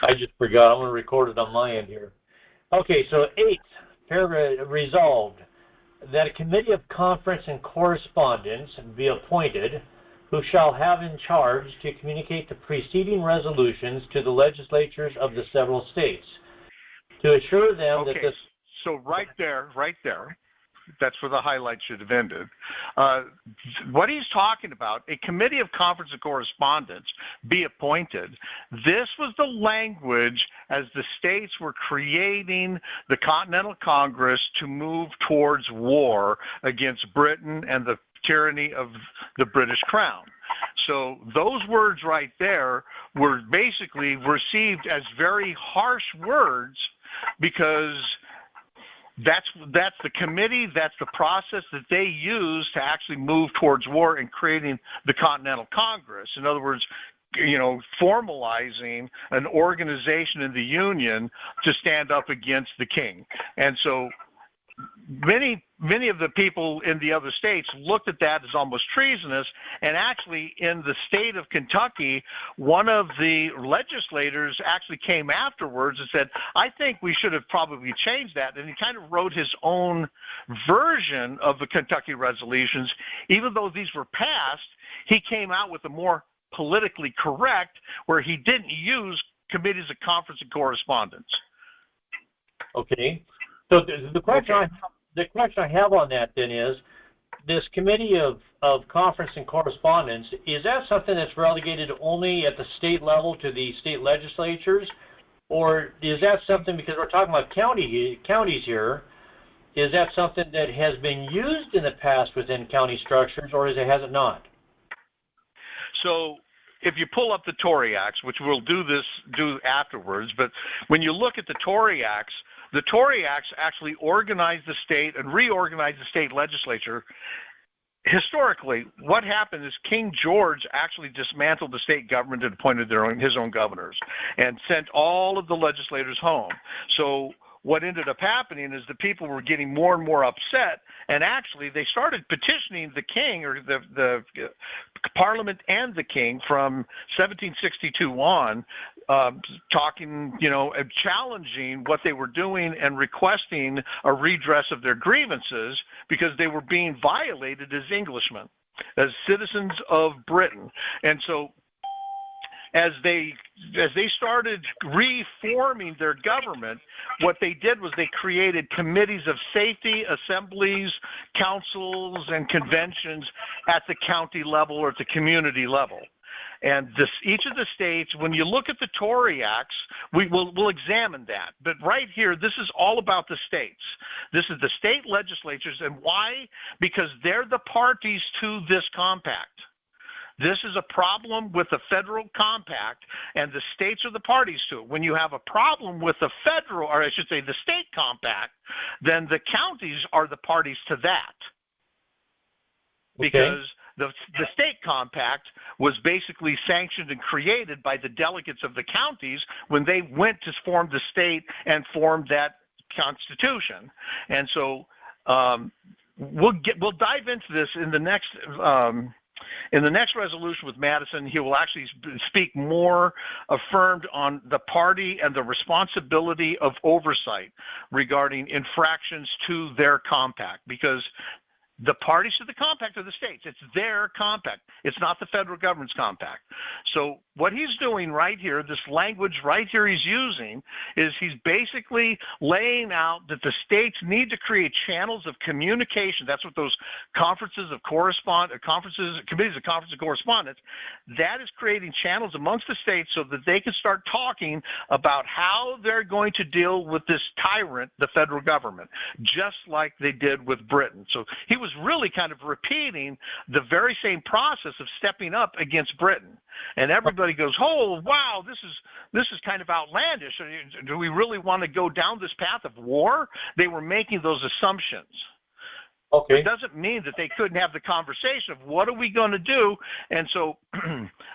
I just forgot. I'm going to record it on my end here. Okay, so 8, resolved that a committee of conference and correspondence be appointed who shall have in charge to communicate the preceding resolutions to the legislatures of the several states to assure them that this... So right there, that's where the highlight should have ended. What he's talking about, a committee of conference and correspondence be appointed. This was the language as the states were creating the Continental Congress to move towards war against Britain and the tyranny of the British Crown. So those words right there were basically received as very harsh words because that's the committee, that's the process that they use to actually move towards war and creating the Continental Congress. In other words, formalizing an organization in the Union to stand up against the king. And so many of the people in the other states looked at that as almost treasonous, and actually in the state of Kentucky, one of the legislators actually came afterwards and said, I think we should have probably changed that, and he kind of wrote his own version of the Kentucky resolutions. Even though these were passed, he came out with a more politically correct, where he didn't use committees of conference and correspondence. Okay. So the question I have on that then is, this committee of conference and correspondence, is that something that's relegated only at the state level to the state legislatures, or is that something, because we're talking about counties here, is that something that has been used in the past within county structures, or has it not? So if you pull up the Tory Acts, which we'll do afterwards, but when you look at the Tory Acts actually organized the state and reorganized the state legislature. Historically, what happened is King George actually dismantled the state government and appointed his own governors and sent all of the legislators home. So what ended up happening is the people were getting more and more upset, and actually they started petitioning the king, or the parliament and the king, from 1762 on, talking, challenging what they were doing and requesting a redress of their grievances because they were being violated as Englishmen, as citizens of Britain. And so as they started reforming their government, what they did was they created committees of safety, assemblies, councils, and conventions at the county level or at the community level. And each of the states, when you look at the Tory Acts, we'll examine that. But right here, this is all about the states. This is the state legislatures. And why? Because they're the parties to this compact. This is a problem with the federal compact, and the states are the parties to it. When you have a problem with the federal, or I should say the state compact, then the counties are the parties to that. Because the state compact was basically sanctioned and created by the delegates of the counties when they went to form the state and formed that constitution. And so we'll dive into this in the next resolution with Madison. He will actually speak more affirmed on the party and the responsibility of oversight regarding infractions to their compact, because the parties to the compact are the states. It's their compact. It's not the federal government's compact. So what he's doing right here, this language right here he's using, is he's basically laying out that the states need to create channels of communication. That's what those committees of conference and correspondence, that is creating channels amongst the states so that they can start talking about how they're going to deal with this tyrant, the federal government, just like they did with Britain. So he was really kind of repeating the very same process of stepping up against Britain. And everybody goes, oh, wow, this is kind of outlandish. Do we really want to go down this path of war? They were making those assumptions. Okay. It doesn't mean that they couldn't have the conversation of what are we going to do. And so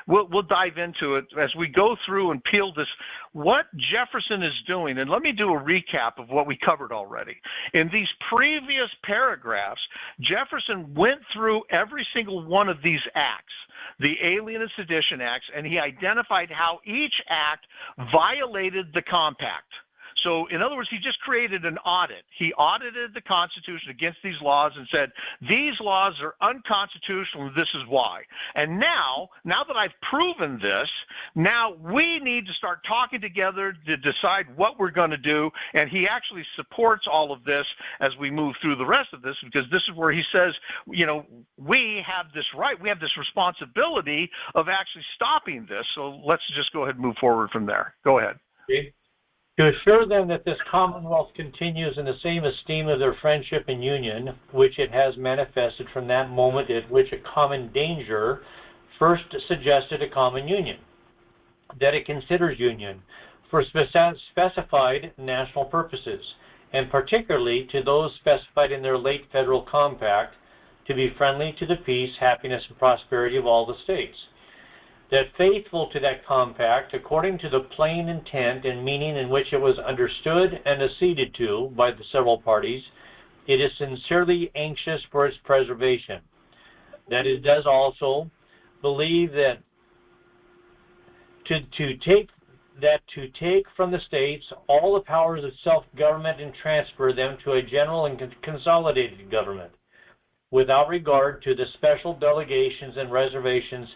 we'll dive into it as we go through and peel this, what Jefferson is doing. And let me do a recap of what we covered already. In these previous paragraphs, Jefferson went through every single one of these acts, the Alien and Sedition Acts, and he identified how each act violated the compact. So, in other words, he just created an audit. He audited the Constitution against these laws and said, these laws are unconstitutional, and this is why. And now that I've proven this, now we need to start talking together to decide what we're going to do. And he actually supports all of this as we move through the rest of this, because this is where he says, we have this right, we have this responsibility of actually stopping this. So let's just go ahead and move forward from there. Go ahead. Okay. To assure them that this Commonwealth continues in the same esteem of their friendship and union, which it has manifested from that moment at which a common danger first suggested a common union, that it considers union for specified national purposes, and particularly to those specified in their late federal compact, to be friendly to the peace, happiness, and prosperity of all the states. That faithful to that compact, according to the plain intent and meaning in which it was understood and acceded to by the several parties, it is sincerely anxious for its preservation. That it does also believe that to take from the states all the powers of self-government and transfer them to a general and consolidated government, without regard to the special delegations and reservations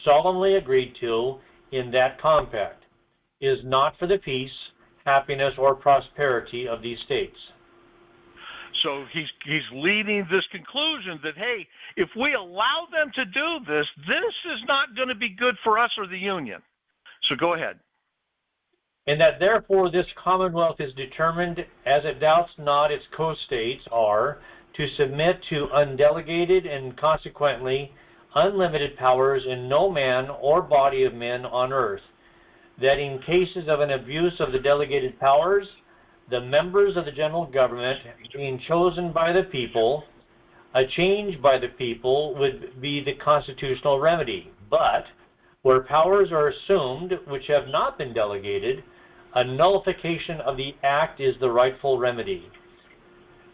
solemnly agreed to in that compact, is not for the peace, happiness, or prosperity of these states. So he's leading this conclusion that, hey, if we allow them to do this, this is not going to be good for us or the Union. So go ahead. And that therefore this Commonwealth is determined, as it doubts not its co-states are, to submit to undelegated and consequently unlimited powers in no man or body of men on earth, that in cases of an abuse of the delegated powers, the members of the general government being chosen by the people, a change by the people would be the constitutional remedy. But where powers are assumed which have not been delegated, a nullification of the act is the rightful remedy.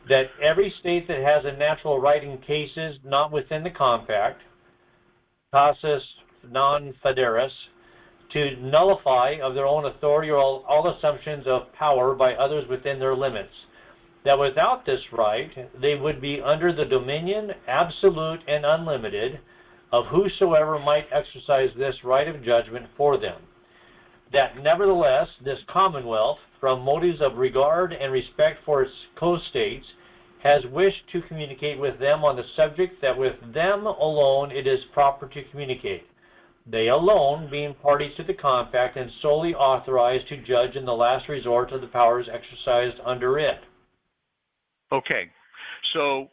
That every state that has a natural right in cases not within the compact, casus non federis, to nullify of their own authority or all assumptions of power by others within their limits, that without this right they would be under the dominion, absolute and unlimited, of whosoever might exercise this right of judgment for them. That nevertheless this Commonwealth, from motives of regard and respect for its co-states, has wished to communicate with them on the subject, that with them alone it is proper to communicate, they alone being parties to the compact and solely authorized to judge in the last resort of the powers exercised under it. Okay, so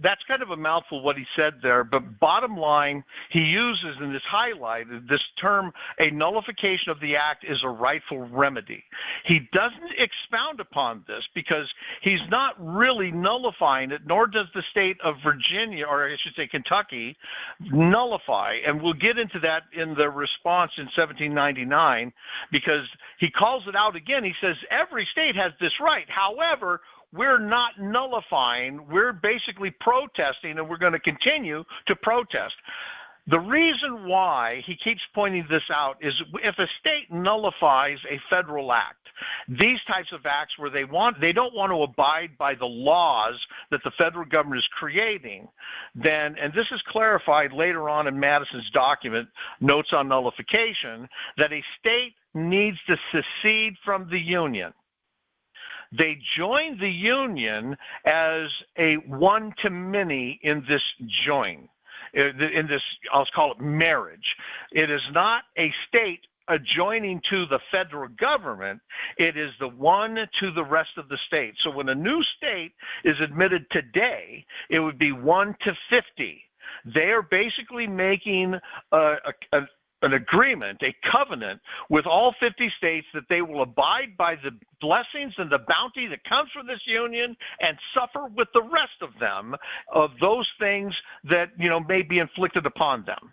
that's kind of a mouthful what he said there, but bottom line, he uses and is highlighted this term, a nullification of the act is a rightful remedy. He doesn't expound upon this because he's not really nullifying it, nor does the state of Virginia, or I should say Kentucky, nullify. And we'll get into that in the response in 1799, because he calls it out again. He says every state has this right. However, we're not nullifying, we're basically protesting, and we're going to continue to protest. The reason why he keeps pointing this out is if a state nullifies a federal act, these types of acts where they don't want to abide by the laws that the federal government is creating, then, and this is clarified later on in Madison's document, Notes on Nullification, that a state needs to secede from the Union. They joined the Union as a one-to-many in this join, in this, I'll call it marriage. It is not a state adjoining to the federal government. It is the one to the rest of the states. So when a new state is admitted today, it would be 1 to 50. They are basically making an agreement, a covenant with all 50 states that they will abide by the blessings and the bounty that comes from this union and suffer with the rest of them of those things that, may be inflicted upon them.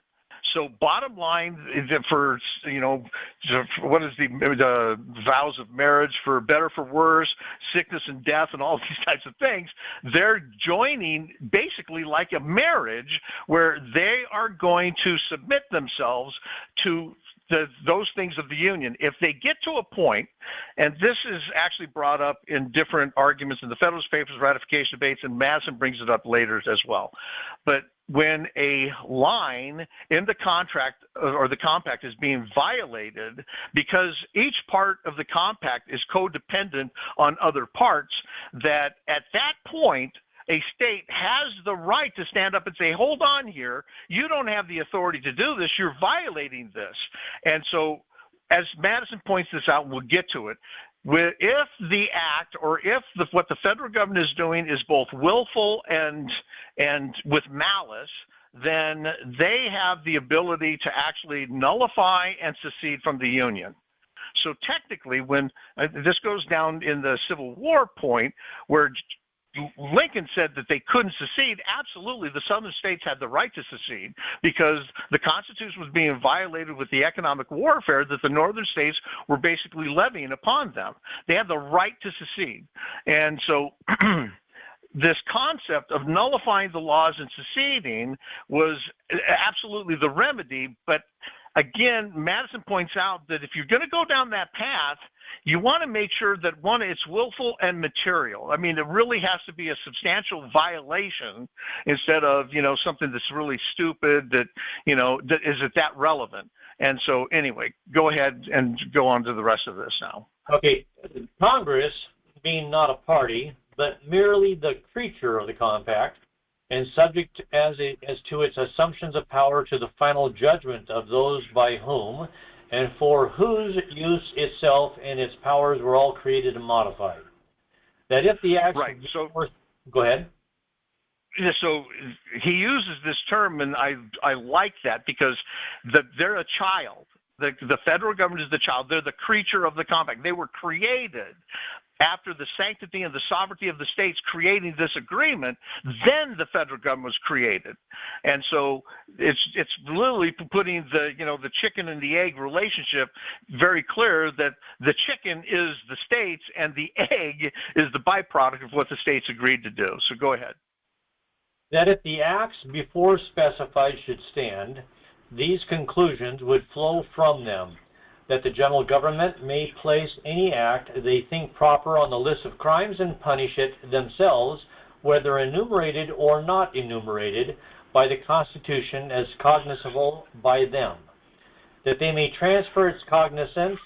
So bottom line, for, what is the vows of marriage, for better, for worse, sickness and death and all these types of things, they're joining basically like a marriage where they are going to submit themselves to those things of the union. If they get to a point, and this is actually brought up in different arguments in the Federalist Papers, ratification debates, and Madison brings it up later as well. But when a line in the contract or the compact is being violated because each part of the compact is codependent on other parts, that at that point, a state has the right to stand up and say, hold on here, you don't have the authority to do this, you're violating this. And so, as Madison points this out, and we'll get to it, if the act or if what the federal government is doing is both willful and with malice, then they have the ability to actually nullify and secede from the union. So technically, when this goes down in the Civil War point, where Lincoln said that they couldn't secede, absolutely, the southern states had the right to secede because the Constitution was being violated with the economic warfare that the northern states were basically levying upon them. They had the right to secede. And so this concept of nullifying the laws and seceding was absolutely the remedy. But again, Madison points out that if you're going to go down that path, you want to make sure that, one, it's willful and material. I mean, it really has to be a substantial violation instead of, something that's really stupid that, that isn't that relevant. And so anyway, go ahead and go on to the rest of this now. Okay. Congress, being not a party, but merely the creature of the compact, and subject as to its assumptions of power to the final judgment of those by whom and for whose use itself and its powers were all created and modified. That if the act... Right, so... Go ahead. So he uses this term, and I like that because they're a child. The federal government is the child. They're the creature of the compact. They were created after the sanctity and the sovereignty of the states creating this agreement. Then the federal government was created. And so it's literally putting the chicken and the egg relationship very clear, that the chicken is the states and the egg is the byproduct of what the states agreed to do. So go ahead. That if the acts before specified should stand, these conclusions would flow from them, that the general government may place any act they think proper on the list of crimes and punish it themselves, whether enumerated or not enumerated by the Constitution as cognizable by them, that they may transfer its cognizance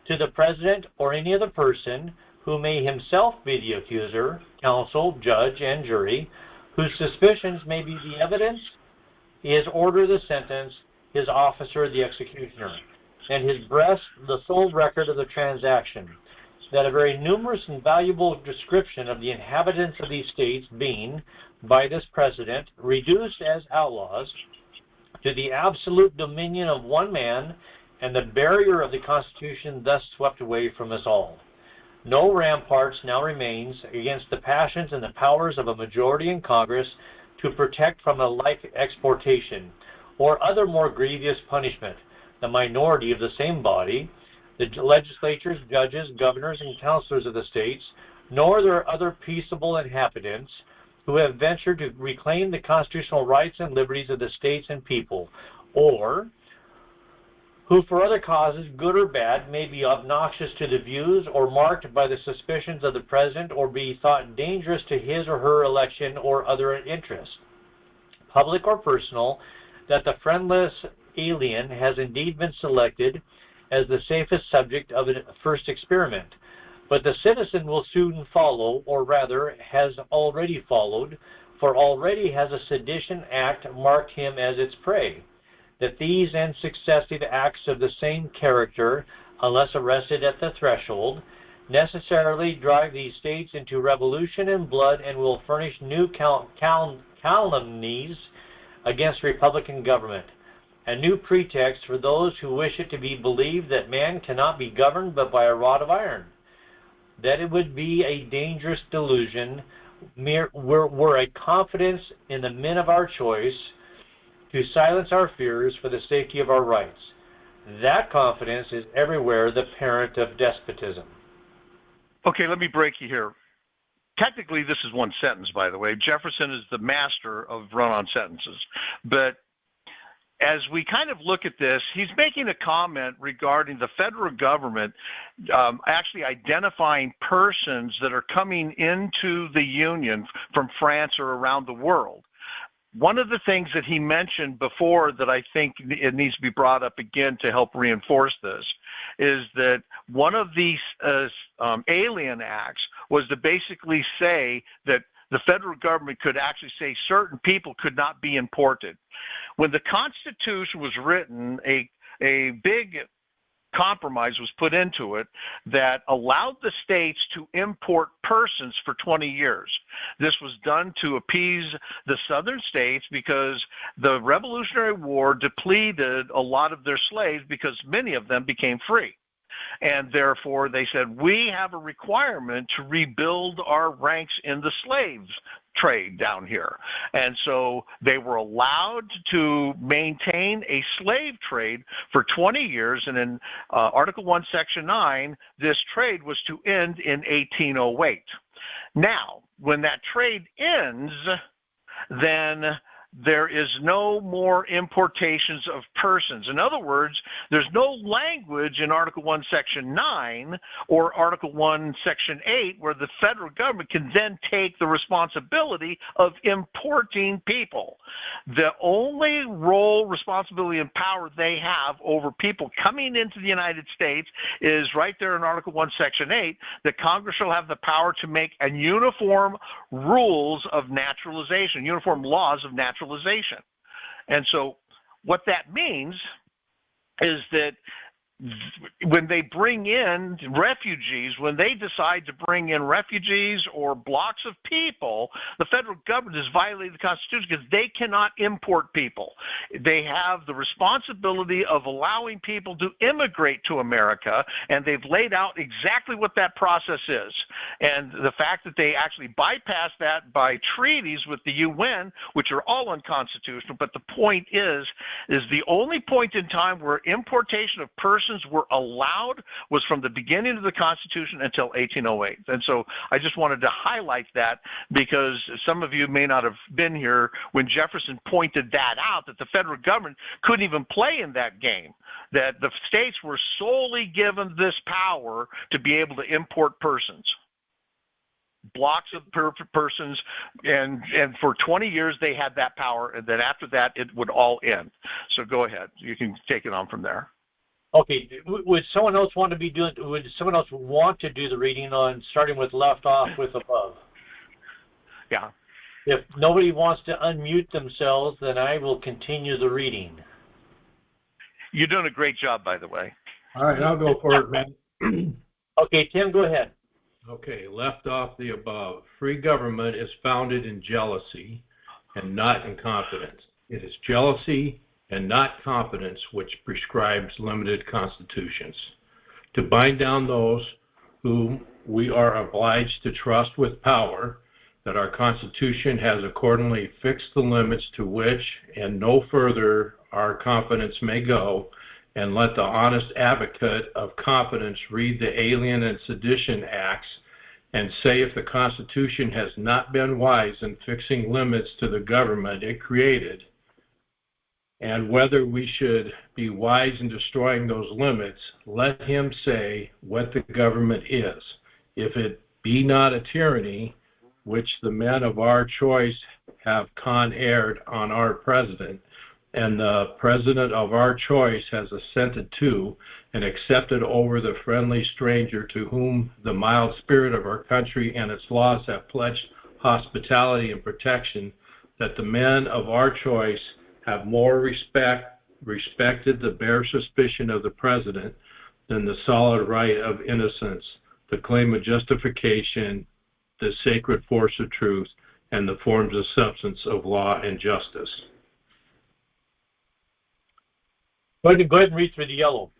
to the President or any other person who may himself be the accuser, counsel, judge, and jury, whose suspicions may be the evidence, his order the sentence, his officer the executioner, and his breast the sole record of the transaction, that a very numerous and valuable description of the inhabitants of these states being, by this precedent, reduced as outlaws to the absolute dominion of one man, and the barrier of the Constitution thus swept away from us all. No ramparts now remains against the passions and the powers of a majority in Congress to protect from a like exportation, or other more grievous punishment, the minority of the same body, the legislatures, judges, governors, and counselors of the states, nor their other peaceable inhabitants, who have ventured to reclaim the constitutional rights and liberties of the states and people, or who for other causes, good or bad, may be obnoxious to the views or marked by the suspicions of the President, or be thought dangerous to his or her election or other interests, public or personal, that the friendless alien has indeed been selected as the safest subject of a first experiment. But the citizen will soon follow, or rather has already followed, for already has a sedition act marked him as its prey, that these and successive acts of the same character, unless arrested at the threshold, necessarily drive these states into revolution and blood, and will furnish new calumnies against Republican government, a new pretext for those who wish it to be believed that man cannot be governed but by a rod of iron. That it would be a dangerous delusion were a confidence in the men of our choice to silence our fears for the safety of our rights. That confidence is everywhere the parent of despotism. Okay, let me break you here. Technically, this is one sentence, by the way. Jefferson is the master of run-on sentences. But as we kind of look at this, he's making a comment regarding the federal government actually identifying persons that are coming into the Union from France or around the world. One of the things that he mentioned before that I think it needs to be brought up again to help reinforce this is that one of these alien acts was to basically say that the federal government could actually say certain people could not be imported. When the Constitution was written, a big compromise was put into it that allowed the states to import persons for 20 years. This was done to appease the southern states because the Revolutionary War depleted a lot of their slaves because many of them became free. And therefore, they said, we have a requirement to rebuild our ranks in the slaves trade down here. And so they were allowed to maintain a slave trade for 20 years. And in Article 1, Section 9, this trade was to end in 1808. Now, when that trade ends, then there is no more importations of persons. In other words, there's no language in Article 1, Section 9 or Article 1, Section 8 where the federal government can then take the responsibility of importing people. The only role, responsibility, and power they have over people coming into the United States is right there in Article 1, Section 8, that Congress shall have the power to make a uniform rules of naturalization, uniform laws of naturalization. And so what that means is that when they bring in refugees, when they decide to bring in refugees or blocks of people, the federal government has violated the Constitution because they cannot import people. They have the responsibility of allowing people to immigrate to America, and they've laid out exactly what that process is. And the fact that they actually bypass that by treaties with the UN, which are all unconstitutional, but the point is the only point in time where importation of persons were allowed was from the beginning of the Constitution until 1808. And so I just wanted to highlight that because some of you may not have been here when Jefferson pointed that out, that the federal government couldn't even play in that game, that the states were solely given this power to be able to import persons. Blocks of persons, and for 20 years they had that power, and then after that it would all end. So go ahead, you can take it on from there. Okay, would someone else want to do the reading on starting with left off with above? Yeah. If nobody wants to unmute themselves, then I will continue the reading. You're doing a great job, by the way. All right, I'll go for it, man. Okay, Tim, go ahead. Okay, left off the above. Free government is founded in jealousy and not in confidence. It is jealousy and not confidence which prescribes limited constitutions. To bind down those whom we are obliged to trust with power, that our Constitution has accordingly fixed the limits to which and no further our confidence may go, and let the honest advocate of confidence read the Alien and Sedition Acts and say if the Constitution has not been wise in fixing limits to the government it created, and whether we should be wise in destroying those limits, let him say what the government is. If it be not a tyranny, which the men of our choice have con-aired on our president, and the president of our choice has assented to and accepted over the friendly stranger to whom the mild spirit of our country and its laws have pledged hospitality and protection, that the men of our choice have more respected the bare suspicion of the president than the solid right of innocence, the claim of justification, the sacred force of truth, and the forms of substance of law and justice. Go ahead and read through the yellow.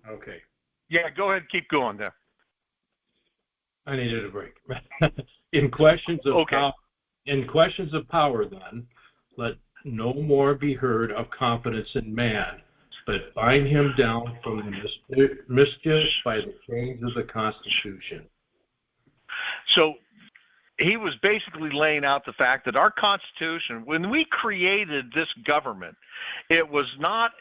Okay. Yeah, go ahead, keep going there. I needed a break. In questions of power, then, let no more be heard of confidence in man, but bind him down from the mischief by the change of the Constitution. So he was basically laying out the fact that our Constitution, when we created this government, it was not,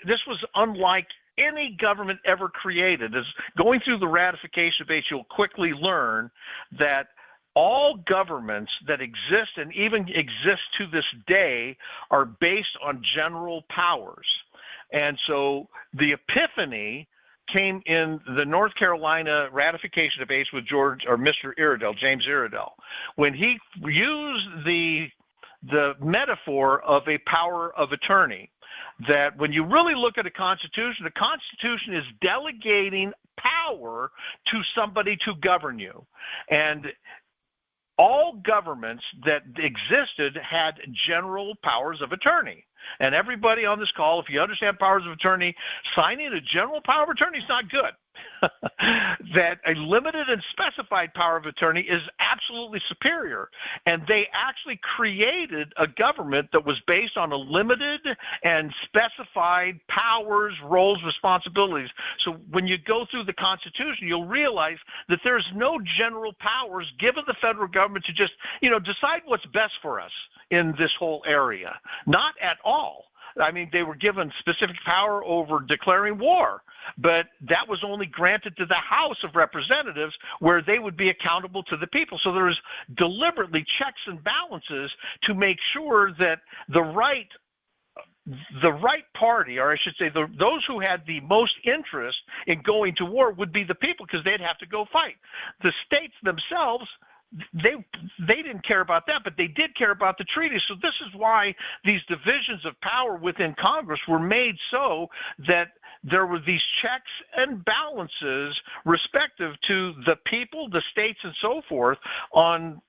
this was unlike any government ever created. As going through the ratification debates, you'll quickly learn that all governments that exist and even exist to this day are based on general powers. And so the epiphany came in the North Carolina ratification debates with Mr. Iredell, James Iredell, when he used the metaphor of a power of attorney. That when you really look at the Constitution is delegating power to somebody to govern you. And all governments that existed had general powers of attorney. And everybody on this call, if you understand powers of attorney, signing a general power of attorney is not good. That a limited and specified power of attorney is absolutely superior. And they actually created a government that was based on a limited and specified powers, roles, responsibilities. So when you go through the Constitution, you'll realize that there's no general powers given the federal government to just, decide what's best for us in this whole area. Not at all. I mean, they were given specific power over declaring war, but that was only granted to the House of Representatives, where they would be accountable to the people. So there was deliberately checks and balances to make sure that the right party, or I should say those who had the most interest in going to war would be the people, because they'd have to go fight. The states themselves, they didn't care about that, but they did care about the treaty. So this is why these divisions of power within Congress were made so that there were these checks and balances respective to the people, the states, and so forth on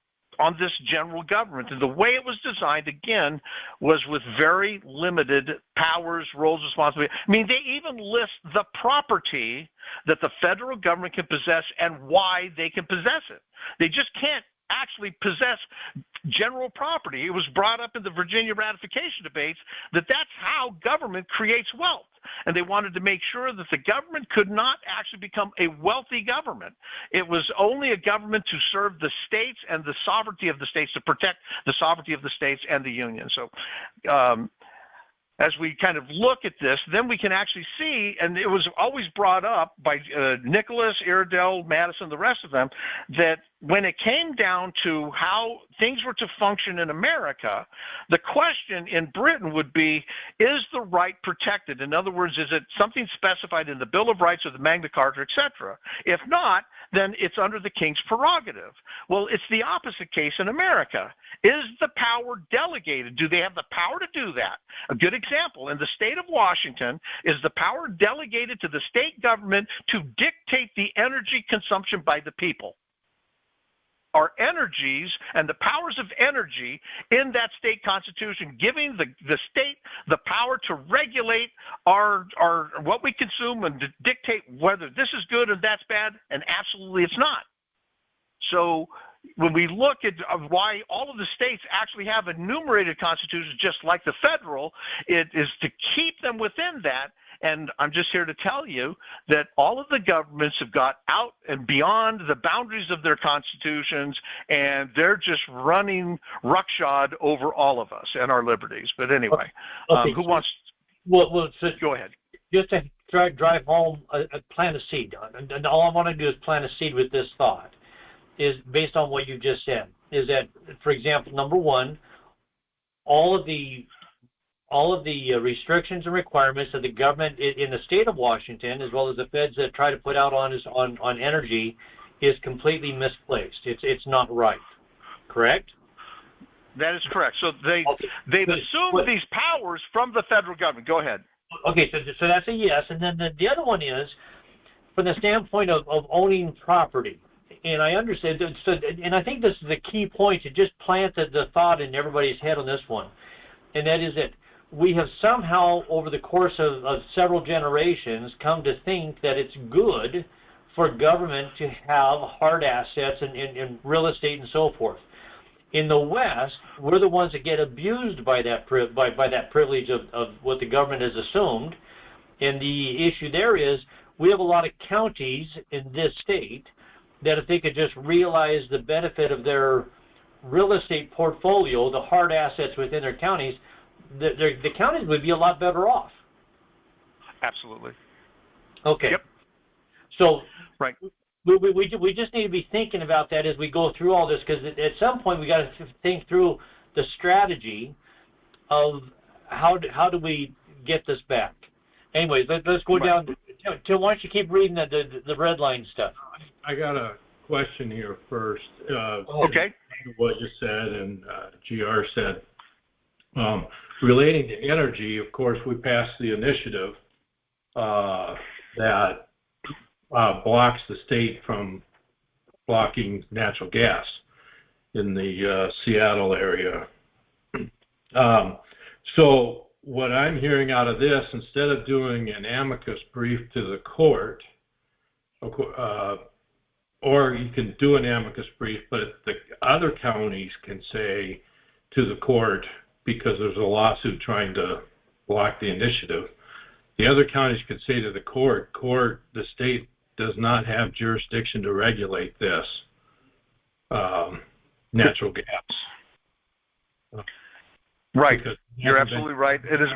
this general government. And the way it was designed, again, was with very limited powers, roles, responsibilities. I mean, they even list the property that the federal government can possess and why they can possess it. They just can't actually possess general property. It was brought up in the Virginia ratification debates that that's how government creates wealth. And they wanted to make sure that the government could not actually become a wealthy government. It was only a government to serve the states and the sovereignty of the states, to protect the sovereignty of the states and the union. So as we kind of look at this, then we can actually see, and it was always brought up by Nicholas, Iredell, Madison, the rest of them, that when it came down to how things were to function in America, the question in Britain would be, is the right protected? In other words, is it something specified in the Bill of Rights or the Magna Carta, etc.? If not, then it's under the king's prerogative. Well, it's the opposite case in America. Is the power delegated? Do they have the power to do that? A good example, in the state of Washington, is the power delegated to the state government to dictate the energy consumption by the people. Our energies and the powers of energy in that state constitution, giving the state the power to regulate our what we consume and to dictate whether this is good or that's bad, and absolutely it's not. So when we look at why all of the states actually have enumerated constitutions just like the federal, it is to keep them within that. And I'm just here to tell you that all of the governments have got out and beyond the boundaries of their constitutions, and they're just running roughshod over all of us and our liberties. But anyway, okay. Who wants? Well, so go ahead. Just to drive home, plant a seed. And all I want to do is plant a seed with this thought, is based on what you just said, is that, for example, number one, all of the restrictions and requirements that the government in the state of Washington, as well as the feds that try to put out on energy, is completely misplaced. It's not right. Correct? That is correct. So they've assumed these powers from the federal government. Go ahead. Okay, so that's a yes. And then the other one is, from the standpoint of owning property. And I understand, and I think this is the key point to just plant the thought in everybody's head on this one. And that is that we have somehow, over the course of several generations, come to think that it's good for government to have hard assets in real estate and so forth. In the West, we're the ones that get abused by that privilege of what the government has assumed. And the issue there is we have a lot of counties in this state that if they could just realize the benefit of their real estate portfolio, the hard assets within their counties, the counties would be a lot better off. Absolutely. Okay. Yep. So right. We just need to be thinking about that as we go through all this, because at some point we got to think through the strategy of how do we get this back. Anyways, let's go down. Tim, why don't you keep reading the red line stuff? I got a question here first. Okay. What you said and GR said. Relating to energy, of course, we passed the initiative that blocks the state from blocking natural gas in the Seattle area. So what I'm hearing out of this, instead of doing an amicus brief to the court, or you can do an amicus brief, but the other counties can say to the court, because there's a lawsuit trying to block the initiative, the other counties could say to the court, the state does not have jurisdiction to regulate this natural gas. Right. You're absolutely right. It is.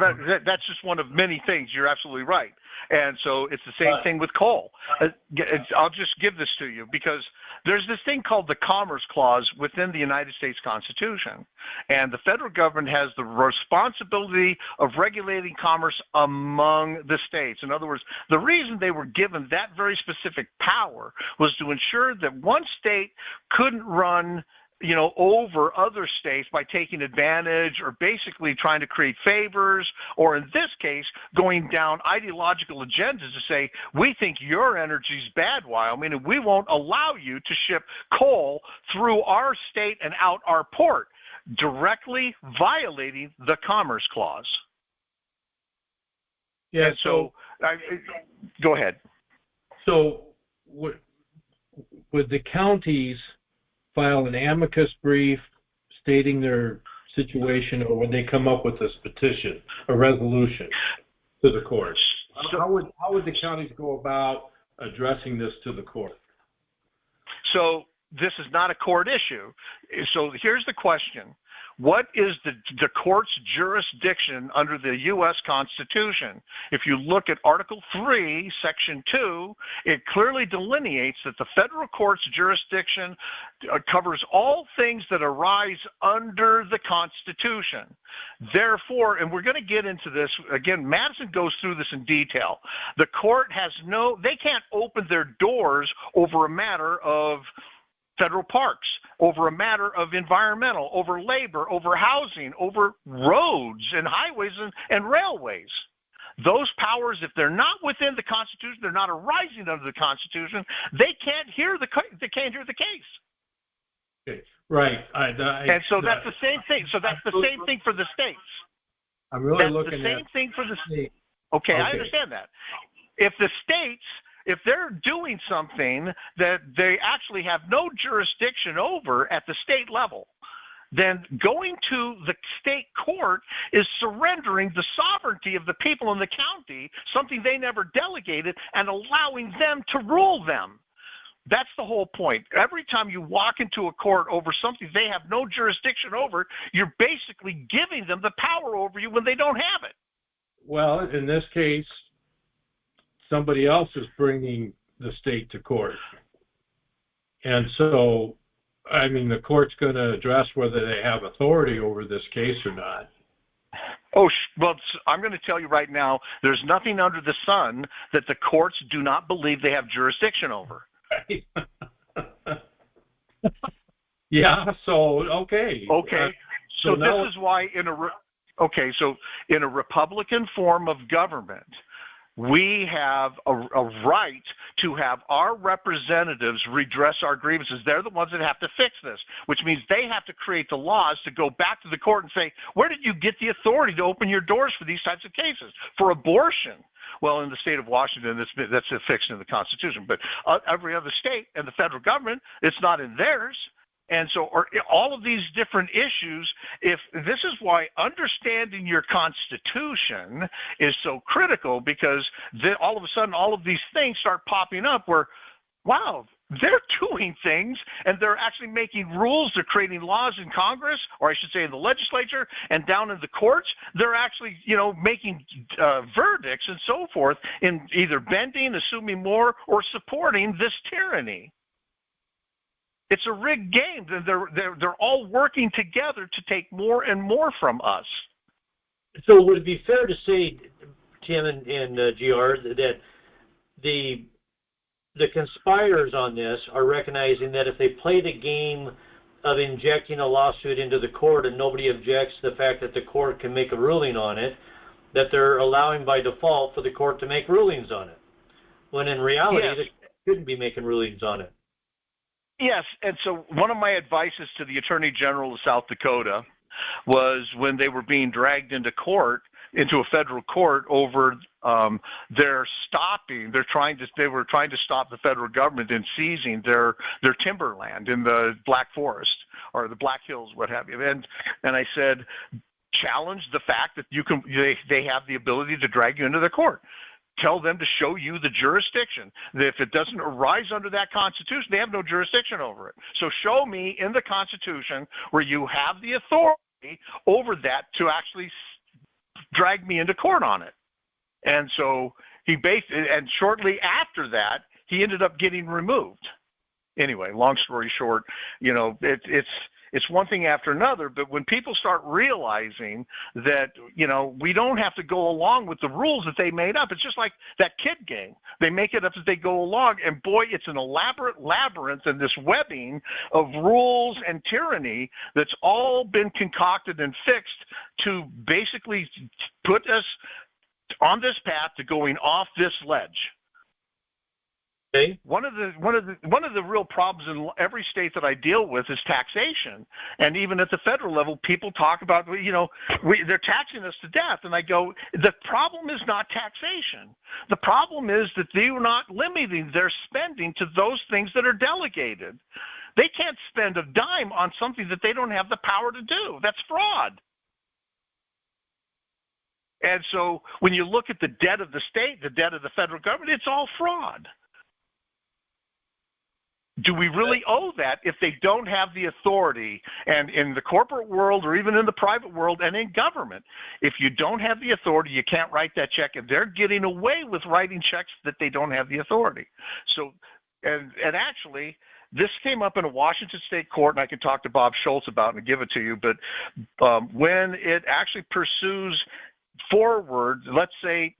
That's just one of many things. You're absolutely right. And so it's the same thing with coal. I'll just give this to you because there's this thing called the Commerce Clause within the United States Constitution. And the federal government has the responsibility of regulating commerce among the states. In other words, the reason they were given that very specific power was to ensure that one state couldn't run over other states by taking advantage or basically trying to create favors, or in this case, going down ideological agendas to say, we think your energy's bad, Wyoming, and we won't allow you to ship coal through our state and out our port, directly violating the Commerce Clause. Yeah. And so go ahead. So would the counties file an amicus brief stating their situation, or when they come up with this petition, a resolution to the court? How would the counties go about addressing this to the court? So this is not a court issue. So here's the question. What is the court's jurisdiction under the U.S. Constitution? If you look at Article 3, Section 2, it clearly delineates that the federal court's jurisdiction covers all things that arise under the Constitution. Therefore, and we're going to get into this, again, Madison goes through this in detail. The court has they can't open their doors over a matter of federal parks, over a matter of environmental, over labor, over housing, over roads and highways and railways. Those powers, if they're not within the Constitution, they're not arising under the Constitution, they can't hear the case. Okay. Right. And so that's the same thing. So that's the same thing for the states. I'm really that's looking the same at thing for the states. Okay, I understand that. If the states, if they're doing something that they actually have no jurisdiction over at the state level, then going to the state court is surrendering the sovereignty of the people in the county, something they never delegated, and allowing them to rule them. That's the whole point. Every time you walk into a court over something they have no jurisdiction over, you're basically giving them the power over you when they don't have it. Well, in this case, somebody else is bringing the state to court. And so, I mean, the court's going to address whether they have authority over this case or not. Oh, well, I'm going to tell you right now, there's nothing under the sun that the courts do not believe they have jurisdiction over. Yeah, so, okay. Okay, so this is why in a Republican form of government, we have a right to have our representatives redress our grievances. They're the ones that have to fix this, which means they have to create the laws to go back to the court and say, where did you get the authority to open your doors for these types of cases? For abortion. Well, in the state of Washington, that's fixed in the Constitution. But every other state and the federal government, it's not in theirs. And so all of these different issues, if this is why understanding your Constitution is so critical, because then all of a sudden all of these things start popping up where, wow, they're doing things and they're actually making rules. They're creating laws in Congress, or I should say in the legislature, and down in the courts. They're actually, making verdicts and so forth in either bending, assuming more, or supporting this tyranny. It's a rigged game. They're all working together to take more and more from us. So would it be fair to say, Tim and GR, that the conspirators on this are recognizing that if they play the game of injecting a lawsuit into the court and nobody objects to the fact that the court can make a ruling on it, that they're allowing by default for the court to make rulings on it, when in reality yes, they shouldn't be making rulings on it? Yes, and so one of my advices to the Attorney General of South Dakota was when they were being dragged into court, into a federal court over they were trying to stop the federal government in seizing their timberland in the Black Forest or the Black Hills, what have you. And I said, challenge the fact that they have the ability to drag you into the court. Tell them to show you the jurisdiction. If it doesn't arise under that Constitution, they have no jurisdiction over it. So show me in the Constitution where you have the authority over that to actually drag me into court on it. And so and shortly after that, he ended up getting removed. Anyway, long story short, it's one thing after another, but when people start realizing that, we don't have to go along with the rules that they made up. It's just like that kid game. They make it up as they go along, and boy, it's an elaborate labyrinth and this webbing of rules and tyranny that's all been concocted and fixed to basically put us on this path to going off this ledge. Okay. One of the real problems in every state that I deal with is taxation, and even at the federal level, people talk about they're taxing us to death, and I go, the problem is not taxation. The problem is that they're not limiting their spending to those things that are delegated. They can't spend a dime on something that they don't have the power to do. That's fraud. And so when you look at the debt of the state, the debt of the federal government, it's all fraud. Do we really owe that if they don't have the authority? And in the corporate world, or even in the private world and in government, if you don't have the authority, you can't write that check, and they're getting away with writing checks that they don't have the authority. So, and actually, this came up in a Washington State court, and I can talk to Bob Schultz about it and give it to you, but when it actually pursues forward, let's say,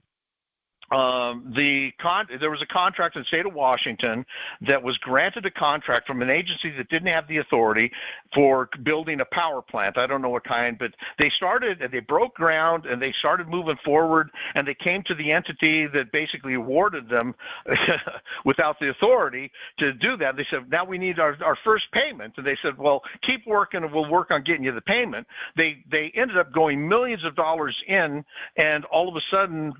there was a contract in the state of Washington that was granted a contract from an agency that didn't have the authority for building a power plant. I don't know what kind, but they started and they broke ground and they started moving forward, and they came to the entity that basically awarded them without the authority to do that. They said, now we need our first payment. And they said, well, keep working and we'll work on getting you the payment. They ended up going millions of dollars in, and all of a sudden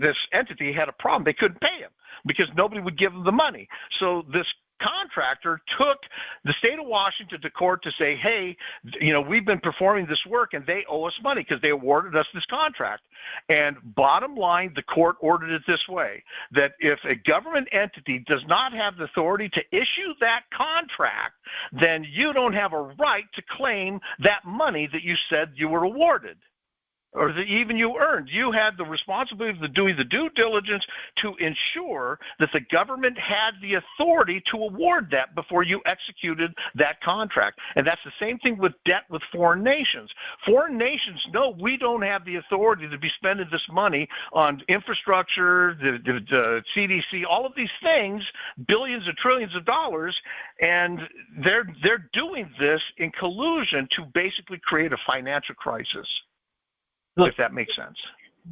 this entity had a problem. They couldn't pay him because nobody would give them the money. So this contractor took the state of Washington to court to say, hey, we've been performing this work and they owe us money because they awarded us this contract. And bottom line, the court ordered it this way, that if a government entity does not have the authority to issue that contract, then you don't have a right to claim that money that you said you were awarded, or that even you earned. You had the responsibility of doing the due diligence to ensure that the government had the authority to award that before you executed that contract. And that's the same thing with debt with foreign nations. Foreign nations know we don't have the authority to be spending this money on infrastructure, the CDC, all of these things, billions and trillions of dollars, and they're doing this in collusion to basically create a financial crisis. If that makes sense.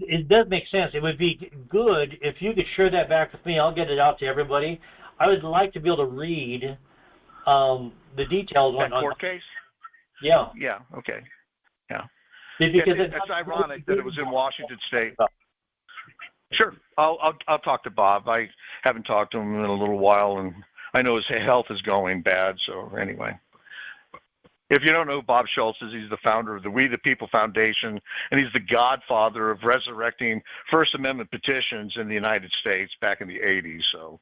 it does make sense. It would be good if you could share that back with me. I'll get it out to everybody. I would like to be able to read the details That on court case? Yeah. Yeah, okay. Yeah. Because It's ironic that it was in Washington State. Sure. I'll talk to Bob. I haven't talked to him in a little while, and I know his health is going bad, so anyway. If you don't know who Bob Schultz is, he's the founder of the We the People Foundation, and he's the godfather of resurrecting First Amendment petitions in the United States back in the 80s. So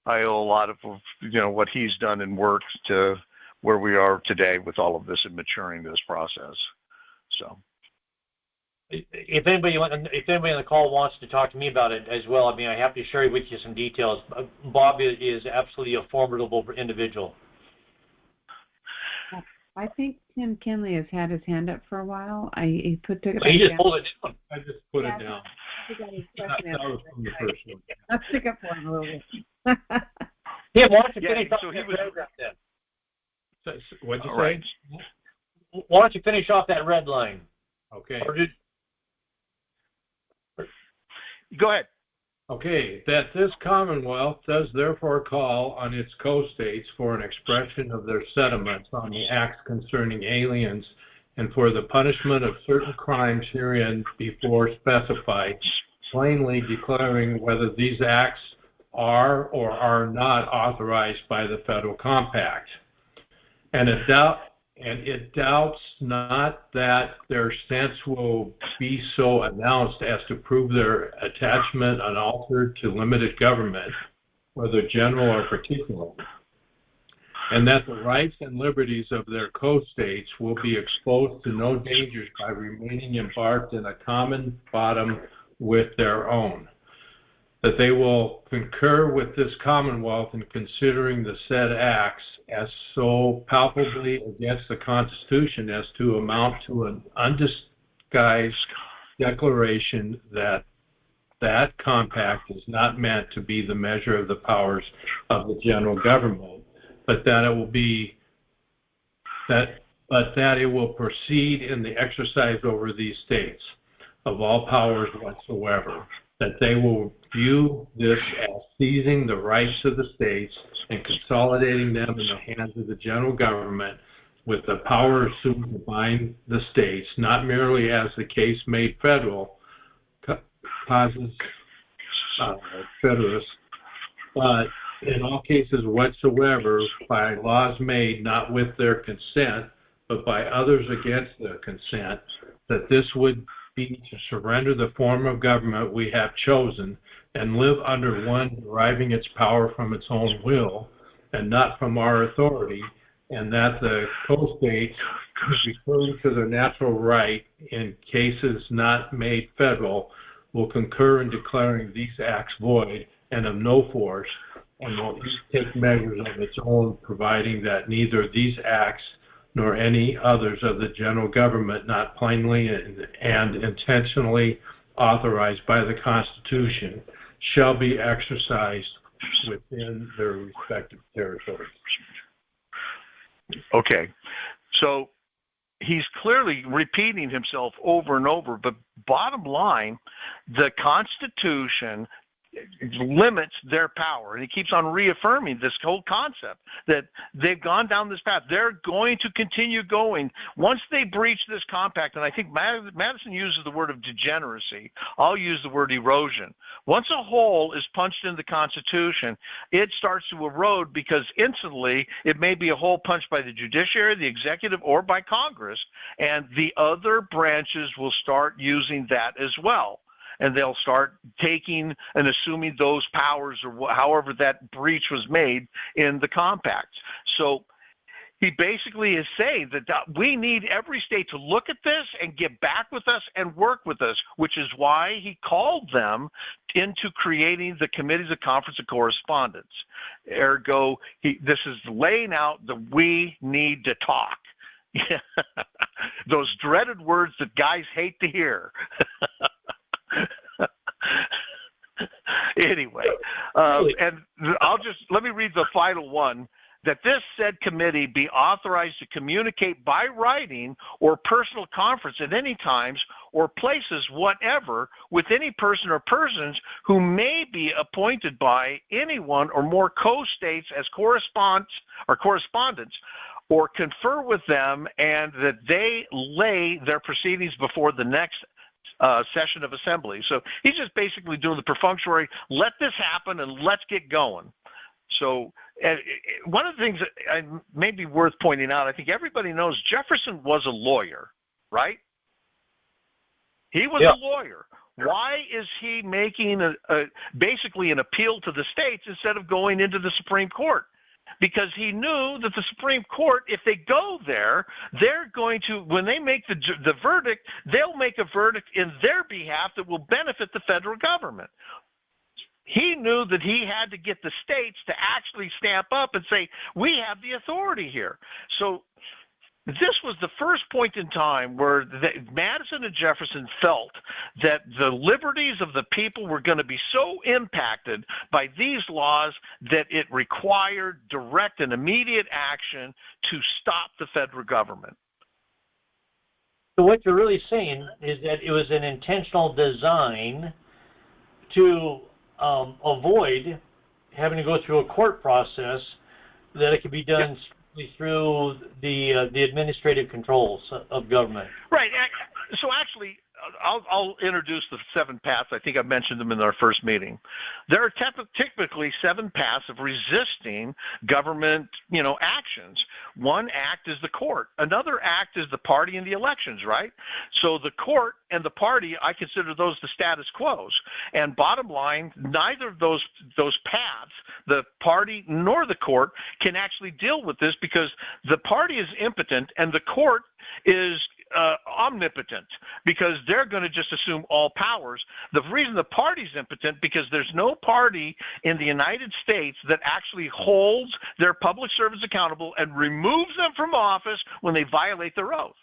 I owe a lot of what he's done and worked to where we are today with all of this and maturing this process. So if anybody on the call wants to talk to me about it as well, I mean, I'm happy to share with you some details. Bob is absolutely a formidable individual. I think Tim Kinley has had his hand up for a while. He just pulled it down. I just put it down. That was from the first one. Let's stick up for him a little bit. Tim, why don't you finish off so that paragraph then? What'd you say? Right. Why don't you finish off that red line? Okay. Go ahead. Okay, that this Commonwealth does therefore call on its co-states for an expression of their sentiments on the acts concerning aliens and for the punishment of certain crimes herein before specified, plainly declaring whether these acts are or are not authorized by the federal compact. And it doubts not that their sense will be so announced as to prove their attachment unaltered to limited government, whether general or particular, and that the rights and liberties of their co-states will be exposed to no dangers by remaining embarked in a common bottom with their own, that they will concur with this Commonwealth in considering the said acts as so palpably against the Constitution as to amount to an undisguised declaration that that compact is not meant to be the measure of the powers of the general government, but that it will proceed in the exercise over these states of all powers whatsoever, that they will view this as seizing the rights of the states and consolidating them in the hands of the general government with the power assumed to bind the states, not merely as the case made federal causes federalists, but in all cases whatsoever by laws made not with their consent, but by others against their consent, that this would be to surrender the form of government we have chosen and live under one deriving its power from its own will and not from our authority, and that the co-states, referring to their natural right in cases not made federal, will concur in declaring these acts void and of no force, and will each take measures of its own, providing that neither these acts nor any others of the general government not plainly and intentionally authorized by the Constitution shall be exercised within their respective territories. Okay, so he's clearly repeating himself over and over, but bottom line, the Constitution limits their power, and he keeps on reaffirming this whole concept that they've gone down this path. They're going to continue going once they breach this compact, and I think Madison uses the word of degeneracy. I'll use the word erosion. Once a hole is punched in the Constitution, it starts to erode because instantly it may be a hole punched by the judiciary, the executive, or by Congress, and the other branches will start using that as well. And they'll start taking and assuming those powers or however that breach was made in the compact. So he basically is saying that we need every state to look at this and get back with us and work with us, which is why he called them into creating the committees of conference and correspondence. Ergo, this is laying out that we need to talk. Those dreaded words that guys hate to hear. Anyway, and let me read the final one. that this said committee be authorized to communicate by writing or personal conference at any times or places whatever with any person or persons who may be appointed by anyone or more co-states as correspondents or confer with them, and that they lay their proceedings before the next session of assembly. So he's just basically doing the perfunctory, let this happen and let's get going. So one of the things that may be worth pointing out, I think everybody knows Jefferson was a lawyer, right? He was a lawyer. Why is he making basically an appeal to the states instead of going into the Supreme Court? Because he knew that the Supreme Court, if they go there, they're going to, when they make the verdict, they'll make a verdict in their behalf that will benefit the federal government. He knew that he had to get the states to actually stamp up and say, we have the authority here. So this was the first point in time where Madison and Jefferson felt that the liberties of the people were going to be so impacted by these laws that it required direct and immediate action to stop the federal government. So what you're really saying is that it was an intentional design to avoid having to go through a court process, that it could be done through the administrative controls of government. Right. So actually, I'll introduce the 7 paths. I think I mentioned them in our first meeting. There are typically 7 paths of resisting government, actions. One act is the court. Another act is the party in the elections, right? So the court and the party, I consider those the status quos. And bottom line, neither of those paths, the party nor the court, can actually deal with this, because the party is impotent and the court is omnipotent, because they're going to just assume all powers. The reason the party's impotent, because there's no party in the United States that actually holds their public servants accountable and removes them from office when they violate their oath.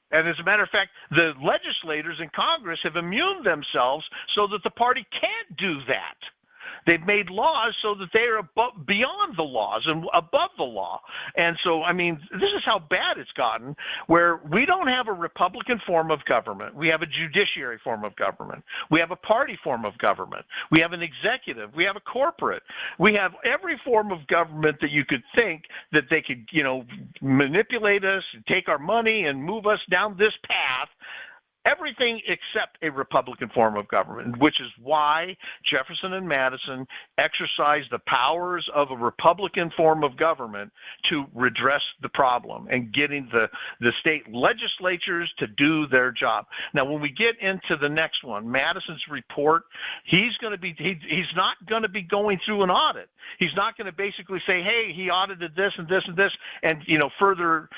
And as a matter of fact, the legislators in Congress have immuned themselves so that the party can't do that. They've made laws so that they are beyond the laws and above the law. And so, I mean, this is how bad it's gotten, where we don't have a Republican form of government. We have a judiciary form of government. We have a party form of government. We have an executive. We have a corporate. We have every form of government that you could think that they could, manipulate us, take our money and move us down this path. Everything except a Republican form of government, which is why Jefferson and Madison exercised the powers of a Republican form of government to redress the problem and getting the state legislatures to do their job. Now, when we get into the next one, Madison's report, he's not going to be going through an audit. He's not going to basically say, hey, he audited this and this and this, and further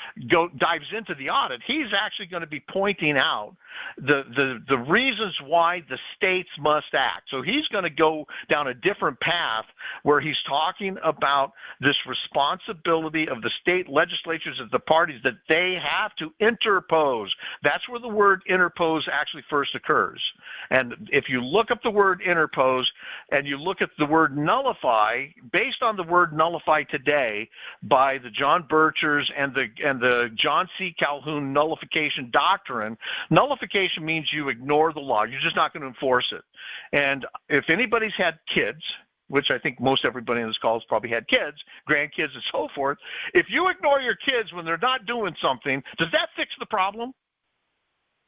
dives into the audit. He's actually going to be pointing out the reasons why the states must act. So he's going to go down a different path where he's talking about this responsibility of the state legislatures of the parties, that they have to interpose. That's where the word interpose actually first occurs. And if you look up the word interpose and you look at the word nullify, based on the word nullify today by the John Birchers and the John C. Calhoun nullification doctrine, nullification means you ignore the law. You're just not going to enforce it. And if anybody's had kids, which I think most everybody in this call has probably had kids, grandkids, and so forth, if you ignore your kids when they're not doing something, does that fix the problem?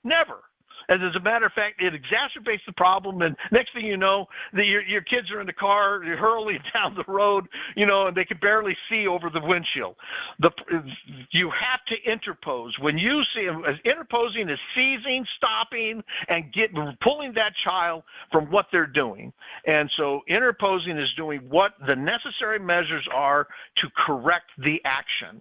Never. And as a matter of fact, it exacerbates the problem. And next thing you know, your kids are in the car, you're hurling down the road, and they can barely see over the windshield. You have to interpose. When you see interposing is seizing, stopping, and pulling that child from what they're doing. And so interposing is doing what the necessary measures are to correct the action.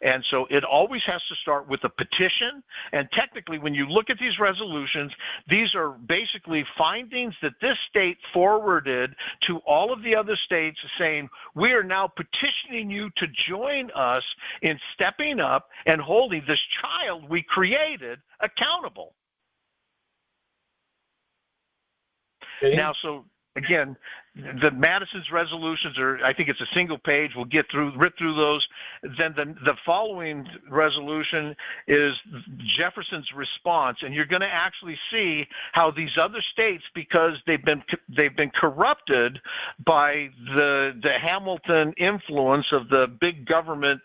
And so it always has to start with a petition. And technically, when you look at these resolutions, these are basically findings that this state forwarded to all of the other states saying, we are now petitioning you to join us in stepping up and holding this child we created accountable. Okay. Now, so again, the Madison's resolutions are, I think it's a single page. We'll rip through those. Then the following resolution is Jefferson's response, and you're going to actually see how these other states, because they've been corrupted by the Hamilton influence of the big government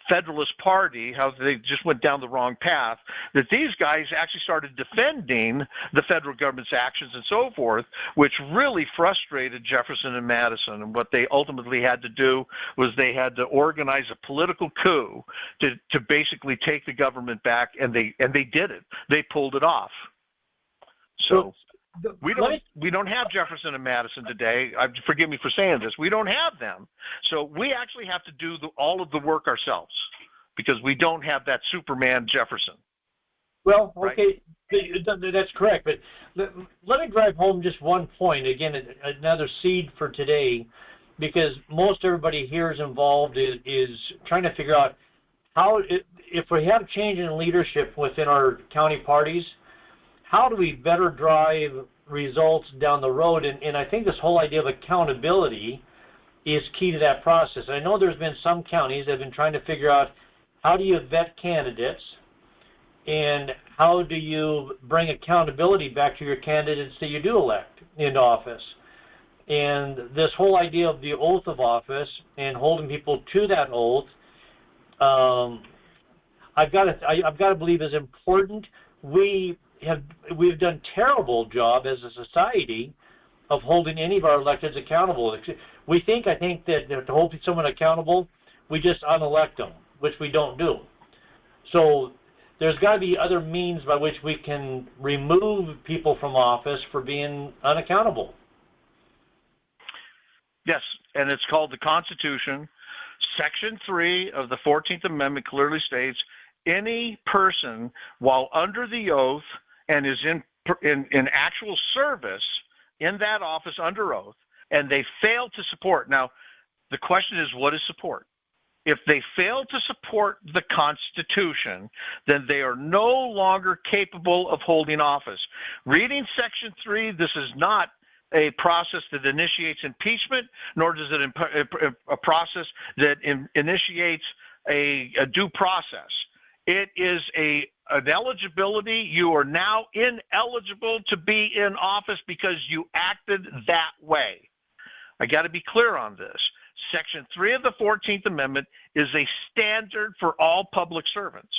Federalist Party, how they just went down the wrong path, that these guys actually started defending the federal government's actions and so forth, which really frustrated Jefferson and Madison. And what they ultimately had to do was they had to organize a political coup to basically take the government back, and they did it. They pulled it off. So we don't have Jefferson and Madison today. Forgive me for saying this. We don't have them. So we actually have to do all of the work ourselves because we don't have that Superman Jefferson. Well, okay, right? That's correct. But let me drive home just one point. Again, another seed for today, because most everybody here is involved is trying to figure out how, if we have change in leadership within our county parties, how do we better drive results down the road? And I think this whole idea of accountability is key to that process. I know there's been some counties that have been trying to figure out how do you vet candidates and how do you bring accountability back to your candidates that you do elect into office. And this whole idea of the oath of office and holding people to that oath, I've got to believe is important. We've done terrible job as a society of holding any of our electeds accountable. I think that to hold someone accountable, we just unelect them, which we don't do. So there's got to be other means by which we can remove people from office for being unaccountable. Yes, and it's called the Constitution. Section 3 of the 14th Amendment clearly states, any person while under the oath and is in actual service in that office under oath, and they fail to support. Now, the question is, what is support? If they fail to support the Constitution, then they are no longer capable of holding office. Reading Section 3, this is not a process that initiates impeachment, nor does it a process that initiates a due process. It is an eligibility. You are now ineligible to be in office because you acted that way. I got to be clear on this. Section 3 of the 14th Amendment is a standard for all public servants.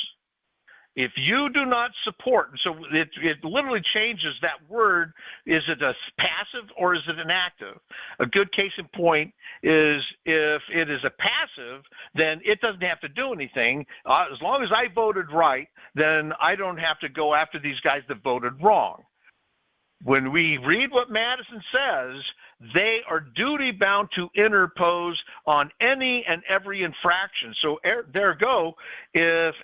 If you do not support, so it literally changes that word, is it a passive or is it an active? A good case in point is if it is a passive, then it doesn't have to do anything. As long as I voted right, then I don't have to go after these guys that voted wrong. When we read what Madison says, they are duty-bound to interpose on any and every infraction. So ergo, if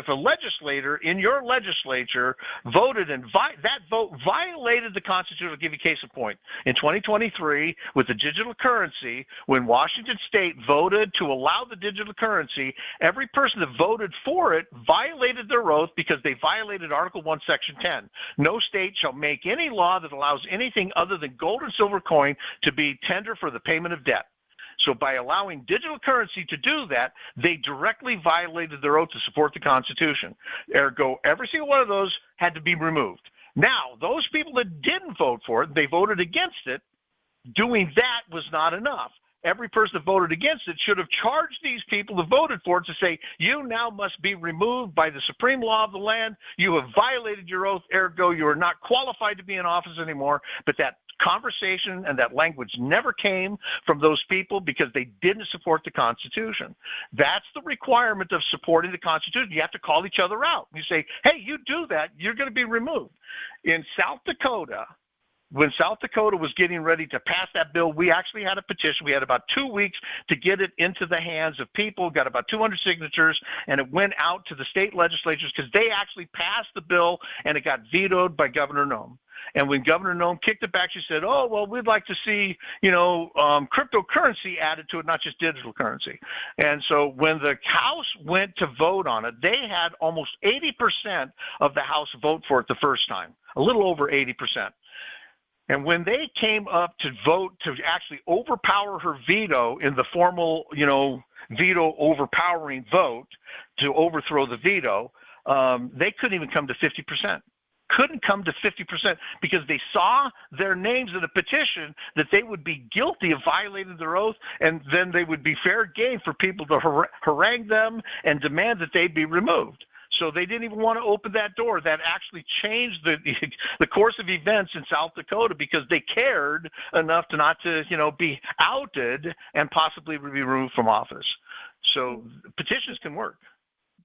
a legislator in your legislature voted and that vote violated the Constitution, I'll give you a case in point. In 2023, with the digital currency, when Washington State voted to allow the digital currency, every person that voted for it violated their oath because they violated Article 1, Section 10. No state shall make any law that allows anything other than gold and silver coin to be tender for the payment of debt. So by allowing digital currency to do that, they directly violated their oath to support the Constitution. Ergo, every single one of those had to be removed. Now, those people that didn't vote for it, they voted against it, doing that was not enough. Every person that voted against it should have charged these people that voted for it to say, you now must be removed by the supreme law of the land. You have violated your oath, ergo, you are not qualified to be in office anymore. But that conversation and that language never came from those people because they didn't support the Constitution. That's the requirement of supporting the Constitution. You have to call each other out. You say, hey, you do that, you're going to be removed. In South Dakota, when South Dakota was getting ready to pass that bill, we actually had a petition. We had about 2 weeks to get it into the hands of people, got about 200 signatures, and it went out to the state legislatures because they actually passed the bill, and it got vetoed by Governor Noem. And when Governor Noem kicked it back, she said, oh, well, we'd like to see, cryptocurrency added to it, not just digital currency. And so when the House went to vote on it, they had almost 80% of the House vote for it the first time, a little over 80%. And when they came up to vote to actually overpower her veto in the formal, veto overpowering vote to overthrow the veto, they couldn't even come to 50%. Couldn't come to 50% because they saw their names in a petition that they would be guilty of violating their oath, and then they would be fair game for people to harangue them and demand that they be removed. So they didn't even want to open that door. That actually changed the course of events in South Dakota because they cared enough to not to be outed and possibly be removed from office. So petitions can work.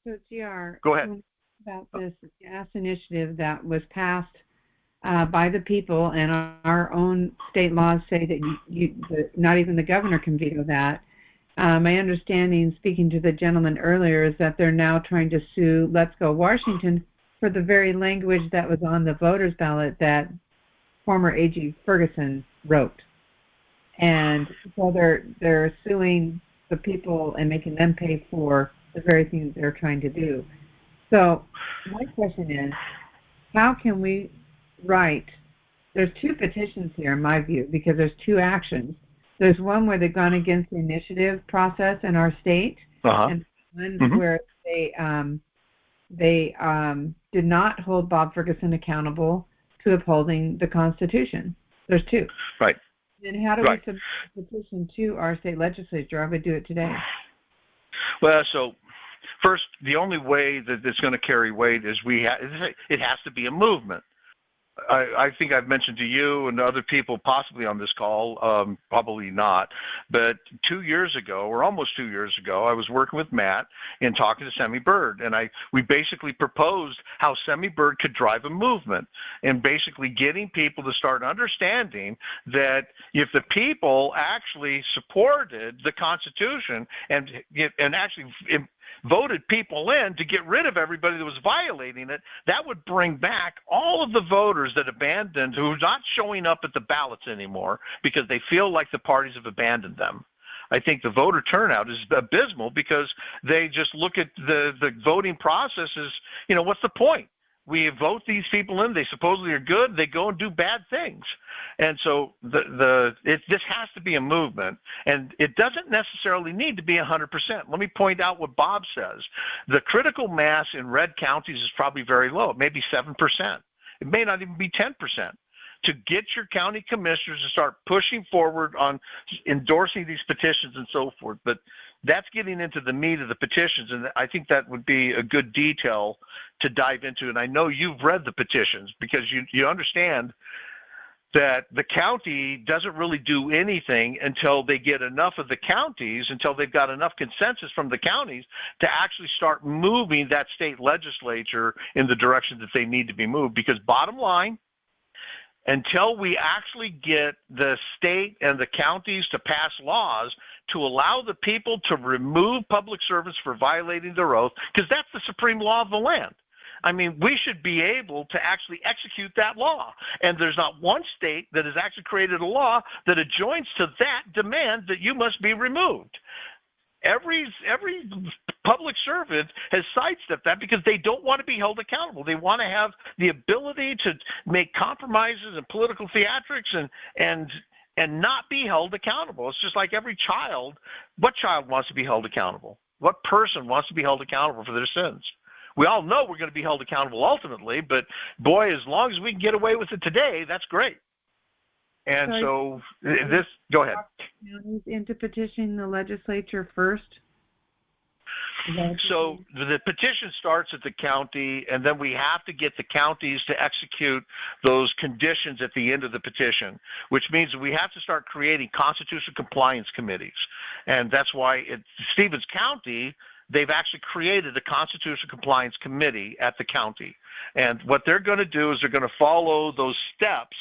So GR, go ahead. About this gas initiative that was passed by the people, and our own state laws say that not even the governor can veto that. My understanding, speaking to the gentleman earlier, is that they're now trying to sue Let's Go Washington for the very language that was on the voters' ballot that former AG Ferguson wrote. And so they're suing the people and making them pay for the very things they're trying to do. So my question is, how can we write? There's two petitions here, in my view, because there's two actions. There's one where they've gone against the initiative process in our state, and one where they did not hold Bob Ferguson accountable to upholding the Constitution. There's two. Right. Then how do we submit a petition to our state legislature? I would do it today. Well, so first, the only way that it's going to carry weight is it has to be a movement. I think I've mentioned to you and other people possibly on this call, probably not, but 2 years ago, or almost 2 years ago, I was working with Matt and talking to Semi Bird, and we basically proposed how Semi Bird could drive a movement and basically getting people to start understanding that if the people actually supported the Constitution and actually voted people in to get rid of everybody that was violating it, that would bring back all of the voters that abandoned, who are not showing up at the ballots anymore because they feel like the parties have abandoned them. I think the voter turnout is abysmal because they just look at the voting process as, what's the point? We vote these people in, they supposedly are good, they go and do bad things. And so this has to be a movement, and it doesn't necessarily need to be 100%. Let me point out what Bob says. The critical mass in red counties is probably very low, maybe 7%. It may not even be 10%. To get your county commissioners to start pushing forward on endorsing these petitions and so forth. But that's getting into the meat of the petitions, and I think that would be a good detail to dive into. And I know you've read the petitions because you understand that the county doesn't really do anything until they get enough of the counties, until they've got enough consensus from the counties to actually start moving that state legislature in the direction that they need to be moved. Because bottom line, until we actually get the state and the counties to pass laws to allow the people to remove public servants for violating their oath, because that's the supreme law of the land. I mean, we should be able to actually execute that law. And there's not one state that has actually created a law that adjoins to that demand that you must be removed. Every public servant has sidestepped that because they don't want to be held accountable. They want to have the ability to make compromises and political theatrics and not be held accountable. It's just like every child. What child wants to be held accountable? What person wants to be held accountable for their sins? We all know we're going to be held accountable ultimately, but boy, as long as we can get away with it today, that's great. And so this, go ahead. Into petitioning the legislature first? So the petition starts at the county, and then we have to get the counties to execute those conditions at the end of the petition, which means we have to start creating constitutional compliance committees. And that's why at Stevens County, they've actually created a constitutional compliance committee at the county. And what they're going to do is they're going to follow those steps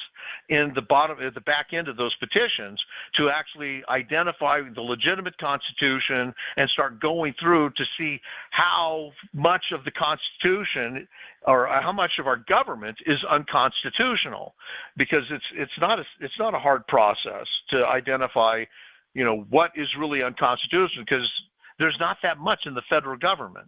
in at the back end of those petitions to actually identify the legitimate Constitution and start going through to see how much of the Constitution or how much of our government is unconstitutional, because it's not a hard process to identify, what is really unconstitutional, because there's not that much in the federal government.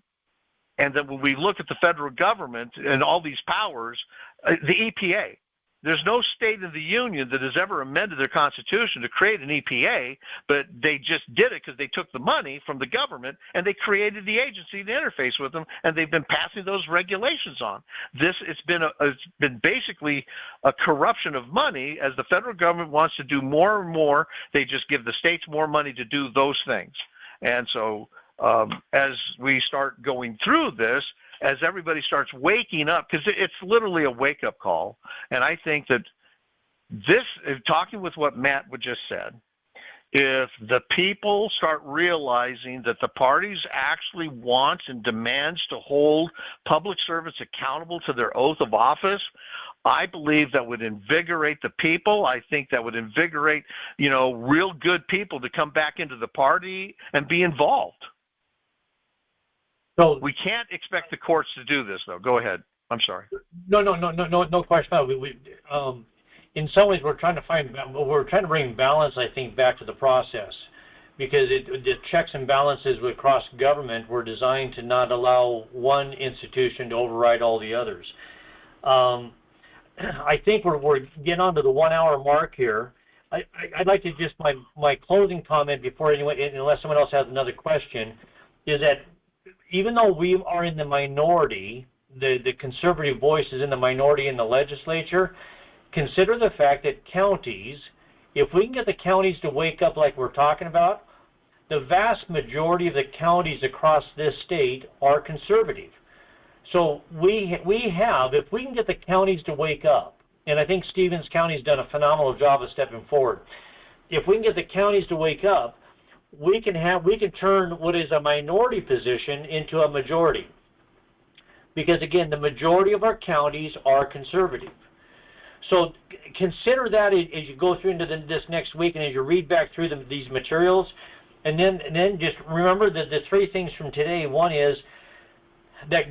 And then when we look at the federal government and all these powers, the EPA, there's no state in the union that has ever amended their constitution to create an EPA, but they just did it because they took the money from the government and they created the agency to interface with them, and they've been passing those regulations on. It's been basically a corruption of money. As the federal government wants to do more and more, they just give the states more money to do those things. And so as we start going through this, as everybody starts waking up, because it's literally a wake-up call, and I think that this, talking with what Matt just said, if the people start realizing that the parties actually want and demands to hold public servants accountable to their oath of office, I believe that would invigorate the people. I think that would invigorate, real good people to come back into the party and be involved. So we can't expect the courts to do this, though. Go ahead. I'm sorry. No question. We in some ways, we're trying to bring balance, I think, back to the process, because the checks and balances across government were designed to not allow one institution to override all the others. I think we're getting on to the 1 hour mark here. I'd like to just, my closing comment before anyone, unless someone else has another question, is that even though we are in the minority, the conservative voice is in the minority in the legislature, consider the fact that counties, if we can get the counties to wake up like we're talking about, the vast majority of the counties across this state are conservative. So we have, if we can get the counties to wake up, and I think Stevens County's done a phenomenal job of stepping forward. If we can get the counties to wake up, we can turn what is a minority position into a majority. Because again, the majority of our counties are conservative. So consider that as you go through into this next week and as you read back through these materials, and then just remember that the three things from today. One is that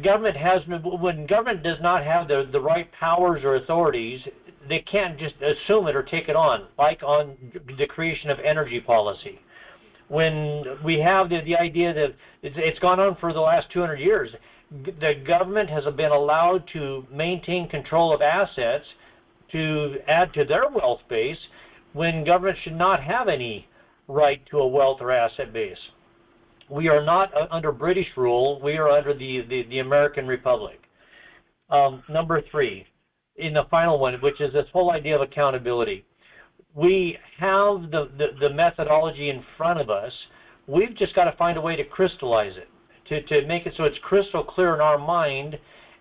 when government does not have the right powers or authorities, they can't just assume it or take it on, like on the creation of energy policy. When we have the idea that it's gone on for the last 200 years, the government has been allowed to maintain control of assets to add to their wealth base when government should not have any right to a wealth or asset base. We are not under British rule. We are under the American Republic. Number three, in the final one, which is this whole idea of accountability. We have the methodology in front of us. We've just got to find a way to crystallize it, to make it so it's crystal clear in our mind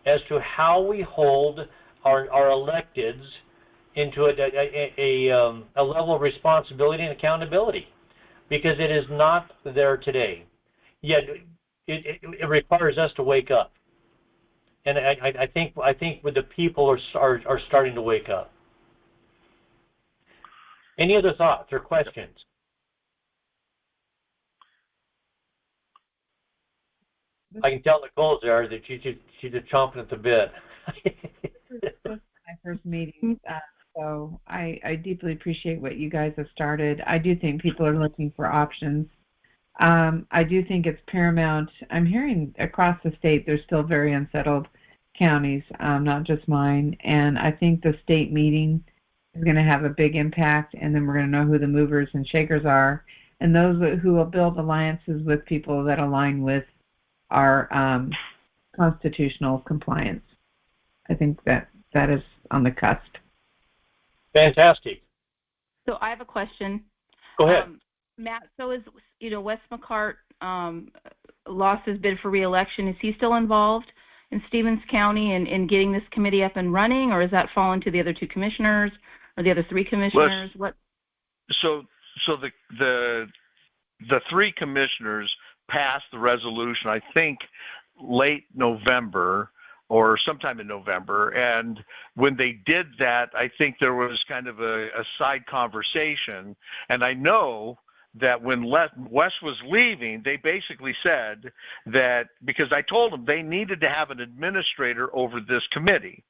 as to how we hold our electeds into a level of responsibility and accountability, because it is not there today. Yet it requires us to wake up, and I think with the people are starting to wake up. Any other thoughts or questions? I can tell Nicole there that she's just chomping at the bit. This is my first meeting, so I deeply appreciate what you guys have started. I do think people are looking for options. I do think it's paramount. I'm hearing across the state there's still very unsettled counties, not just mine, and I think the state meeting is going to have a big impact, and then we're going to know who the movers and shakers are, and those who will build alliances with people that align with our constitutional compliance. I think that is on the cusp. Fantastic. So I have a question. Go ahead. Matt, so is, Wes McCart lost his bid for re-election. Is he still involved in Stevens County in getting this committee up and running, or is that fallen to the other two commissioners or the other three commissioners? What? So the three commissioners passed the resolution, I think, late November or sometime in November. And when they did that, I think there was kind of a side conversation. And I know that when Wes was leaving, they basically said that, because I told them they needed to have an administrator over this committee.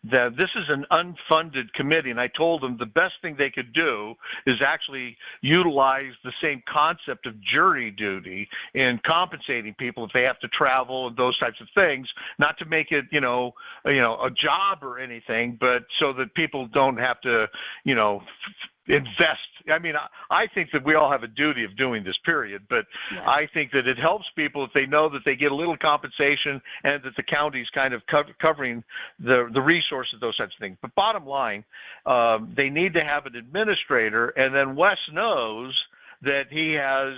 that this is an unfunded committee, and I told them the best thing they could do is actually utilize the same concept of jury duty in compensating people if they have to travel and those types of things, not to make it, a job or anything, but so that people don't have to, invest. I mean, I think that we all have a duty of doing this, period, but Yeah. I think that it helps people if they know that they get a little compensation and that the county's kind of covering the resources, those types of things. But bottom line, they need to have an administrator, and then Wes knows that he has,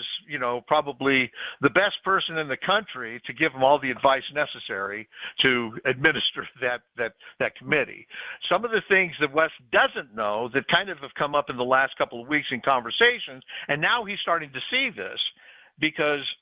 probably the best person in the country to give him all the advice necessary to administer that committee. Some of the things that Wes doesn't know that kind of have come up in the last couple of weeks in conversations, and now he's starting to see this because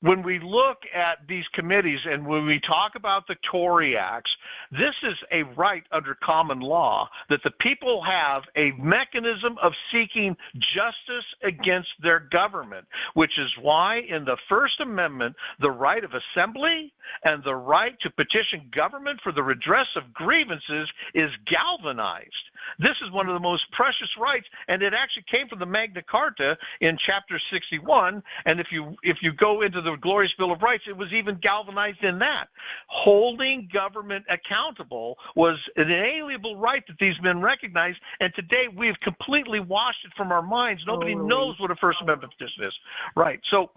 when we look at these committees and when we talk about the Tory Acts, this is a right under common law that the people have a mechanism of seeking justice against their government, which is why in the First Amendment, the right of assembly and the right to petition government for the redress of grievances is galvanized. This is one of the most precious rights, and it actually came from the Magna Carta in Chapter 61. And if you go into the Glorious Bill of Rights, it was even galvanized in that. Holding government accountable was an inalienable right that these men recognized, and today we've completely washed it from our minds. Nobody knows what a First Amendment petition is. Right. So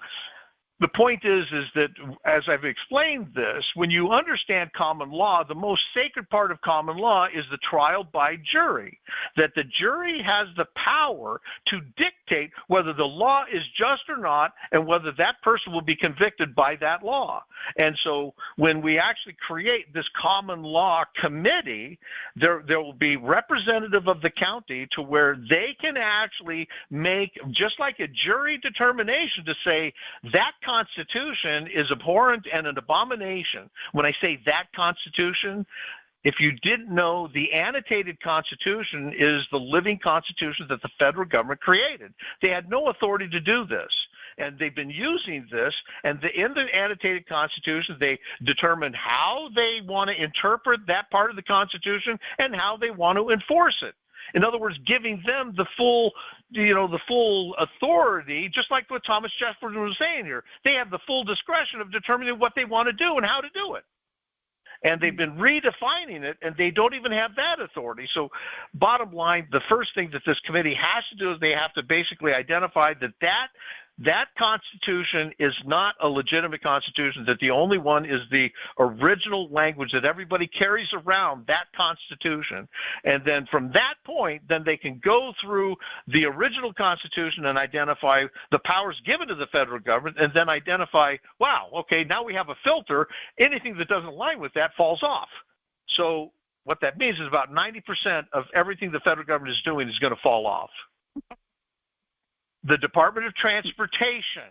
the point is that, as I've explained this, when you understand common law, the most sacred part of common law is the trial by jury, that the jury has the power to dictate whether the law is just or not and whether that person will be convicted by that law. And so when we actually create this common law committee, there will be representative of the county to where they can actually make, just like a jury determination, to say that Constitution is abhorrent and an abomination. When I say that Constitution, if you didn't know, the annotated Constitution is the living Constitution that the federal government created. They had no authority to do this, and they've been using this, and in the annotated Constitution, they determine how they want to interpret that part of the Constitution and how they want to enforce it. In other words, giving them the full authority, just like what Thomas Jefferson was saying here. They have the full discretion of determining what they want to do and how to do it. And they've been redefining it, and they don't even have that authority. So bottom line, the first thing that this committee has to do is they have to basically identify that Constitution is not a legitimate Constitution, that the only one is the original language that everybody carries around, that Constitution. And then from that point, then they can go through the original Constitution and identify the powers given to the federal government, and then identify, wow, okay, now we have a filter. Anything that doesn't align with that falls off. So what that means is about 90% of everything the federal government is doing is going to fall off. The Department of Transportation,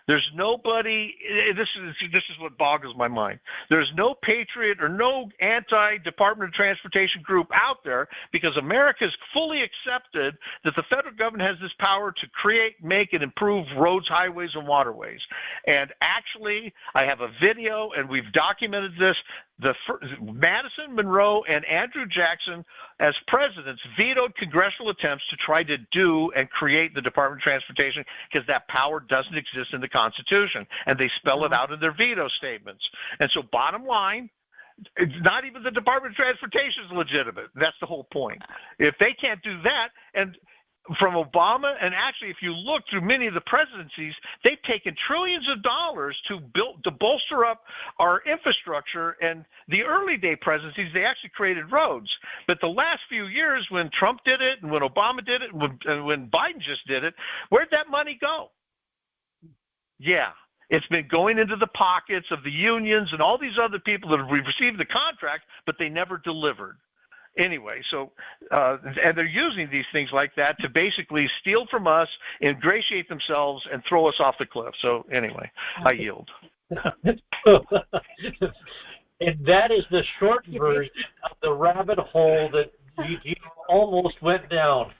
there's nobody, this is what boggles my mind. There's no patriot or no anti-Department of Transportation group out there, because America has fully accepted that the federal government has this power to create, make, and improve roads, highways, and waterways. And actually, I have a video, and we've documented this. Madison, Monroe, and Andrew Jackson, as presidents, vetoed congressional attempts to try to do and create the Department of Transportation, because that power doesn't exist in the Constitution, and they spell it out in their veto statements. And so bottom line, not even the Department of Transportation is legitimate. That's the whole point. If they can't do that, and from Obama, and actually if you look through many of the presidencies, they've taken trillions of dollars to bolster up our infrastructure. And the early day presidencies, they actually created roads. But the last few years, when Trump did it, and when Obama did it, and when Biden just did it, where'd that money go? Yeah, it's been going into the pockets of the unions and all these other people that have received the contract, but they never delivered. Anyway, so, and they're using these things like that to basically steal from us, ingratiate themselves, and throw us off the cliff. So anyway, I yield. And that is the short version of the rabbit hole that you almost went down.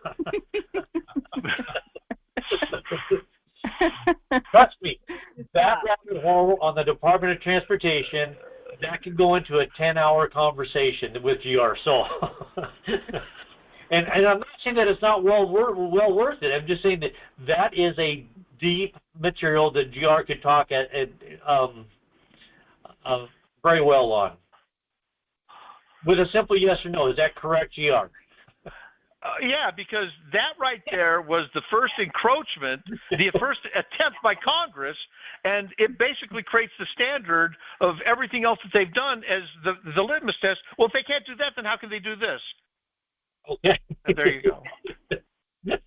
Trust me, that rabbit hole on the Department of Transportation that could go into a 10-hour conversation with GR. So, and I'm not saying that it's not well worth it. I'm just saying that is a deep material that GR could talk very well on. With a simple yes or no, is that correct, GR? Yeah, because that right there was the first encroachment, the first attempt by Congress, and it basically creates the standard of everything else that they've done as the litmus test. Well, if they can't do that, then how can they do this? Okay. And there you go.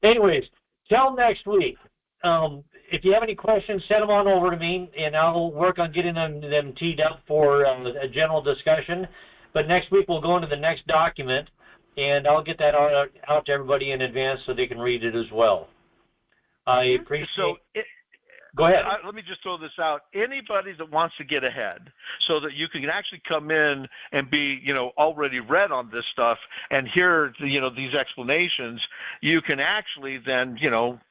Anyways, till next week. If you have any questions, send them on over to me, and I'll work on getting them teed up for a general discussion. But next week we'll go into the next document, and I'll get that out to everybody in advance so they can read it as well. I appreciate. Go ahead. Let me just throw this out. Anybody that wants to get ahead so that you can actually come in and be, already read on this stuff and hear, these explanations, you can actually then,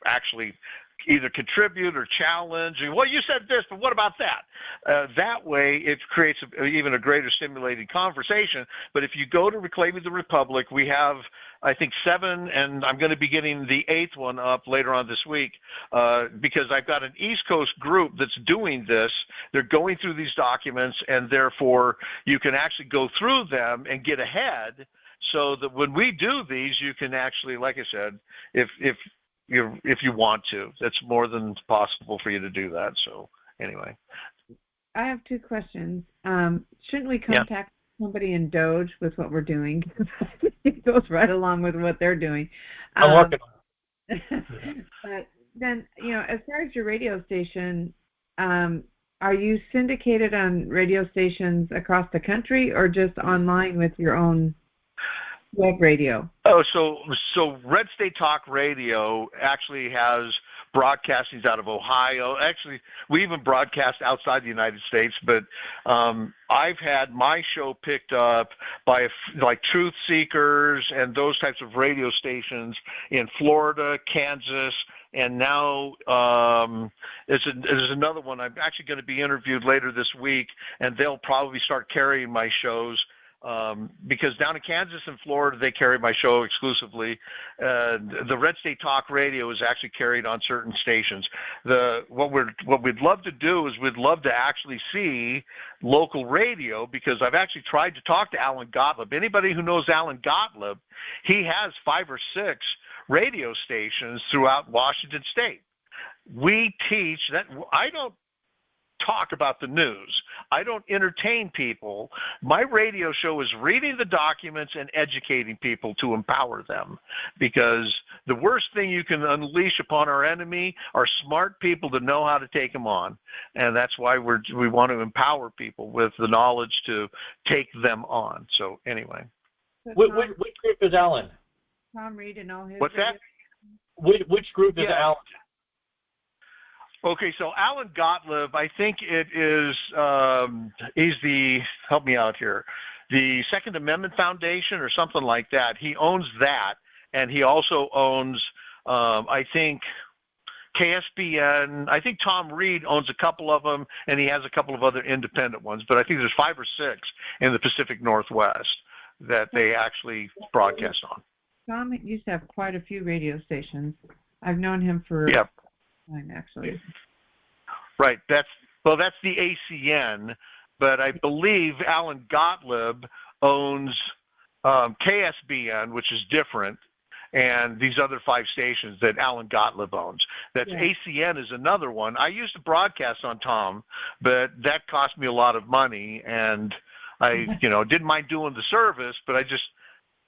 actually either contribute or challenge. Well, you said this, but what about that? That way, it creates even a greater stimulating conversation. But if you go to Reclaiming the Republic, we have, I think, 7, and I'm going to be getting the 8th one up later on this week because I've got an East Coast group that's doing this. They're going through these documents, and therefore you can actually go through them and get ahead so that when we do these, you can actually, like I said, if you want to, that's more than possible for you to do that. So anyway, I have 2 questions. Shouldn't we contact somebody in Doge with what we're doing? It goes right along with what they're doing. I'm working on it. But then, as far as your radio station, are you syndicated on radio stations across the country or just online with your own web radio? Oh, so Red State Talk Radio actually has broadcastings out of Ohio. Actually, we even broadcast outside the United States, but I've had my show picked up by like Truth Seekers and those types of radio stations in Florida, Kansas, and now there's another one. I'm actually going to be interviewed later this week, and they'll probably start carrying my shows. Because down in Kansas and Florida, they carry my show exclusively. The Red State Talk Radio is actually carried on certain stations. What we'd love to do is we'd love to actually see local radio, because I've actually tried to talk to Alan Gottlieb. Anybody who knows Alan Gottlieb, he has 5 or 6 radio stations throughout Washington State. We teach that. I don't talk about the news. I don't entertain people. My radio show is reading the documents and educating people to empower them, because the worst thing you can unleash upon our enemy are smart people that know how to take them on. And that's why we want to empower people with the knowledge to take them on. So anyway. So which group is Alan? Tom Reed and all his. What's that? Which group is Alan? Okay, so Alan Gottlieb, I think it is, he's the, help me out here, the Second Amendment Foundation or something like that. He owns that, and he also owns, I think, KSBN. I think Tom Reed owns a couple of them, and he has a couple of other independent ones, but I think there's 5 or 6 in the Pacific Northwest that they actually broadcast on. Tom used to have quite a few radio stations. I've known him for... Yep. Actually. Right. That's the ACN, but I believe Alan Gottlieb owns KSBN, which is different, and these other 5 stations that Alan Gottlieb owns. That's ACN is another one. I used to broadcast on Tom, but that cost me a lot of money, and I, didn't mind doing the service, but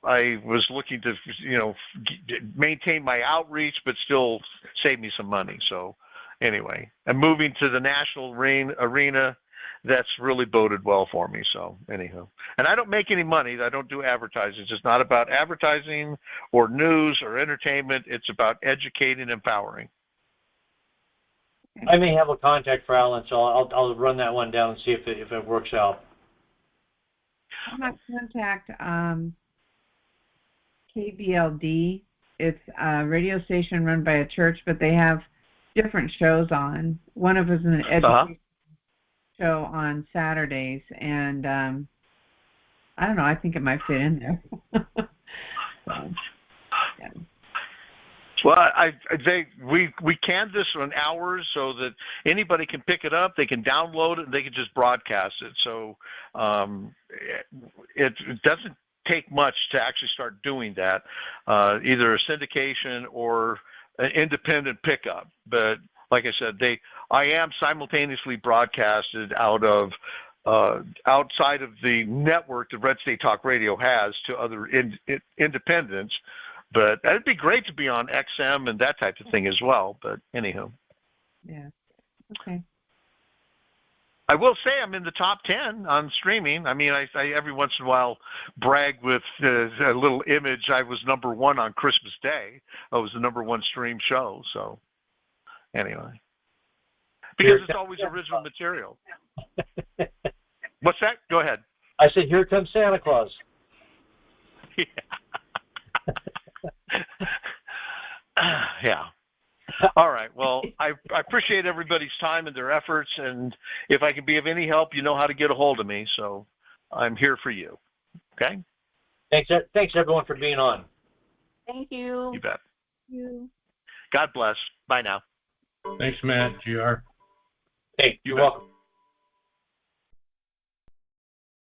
I was looking to, maintain my outreach, but still save me some money. So anyway, I'm moving to the national arena. That's really boded well for me. So anyhow, and I don't make any money. I don't do advertising. It's not about advertising or news or entertainment. It's about educating and empowering. I may have a contact for Alan, so I'll run that one down and see if it works out. I might contact KBLD. It's a radio station run by a church, but they have different shows on. One of them is an education show on Saturdays, and I don't know. I think it might fit in there. So, yeah. Well, we canned this on hours so that anybody can pick it up. They can download it and they can just broadcast it. So it doesn't take much to actually start doing that, either a syndication or an independent pickup. But like I said, I am simultaneously broadcasted out of outside of the network that Red State Talk Radio has to other independents. But it'd be great to be on XM and that type of thing as well. But anywho. Yeah. Okay. I will say I'm in the top 10 on streaming. I mean, I every once in a while brag with a little image. I was number 1 on Christmas Day. I was the number 1 stream show. So anyway, because it's always original material. What's that? Go ahead. I said, here comes Santa Claus. Yeah. Yeah. All right. Well, I appreciate everybody's time and their efforts, and if I can be of any help, you know how to get a hold of me. So I'm here for you. Okay. Thanks everyone for being on. Thank you. You bet. Thank you. God bless. Bye now. Thanks, Matt, GR. Hey, you're welcome.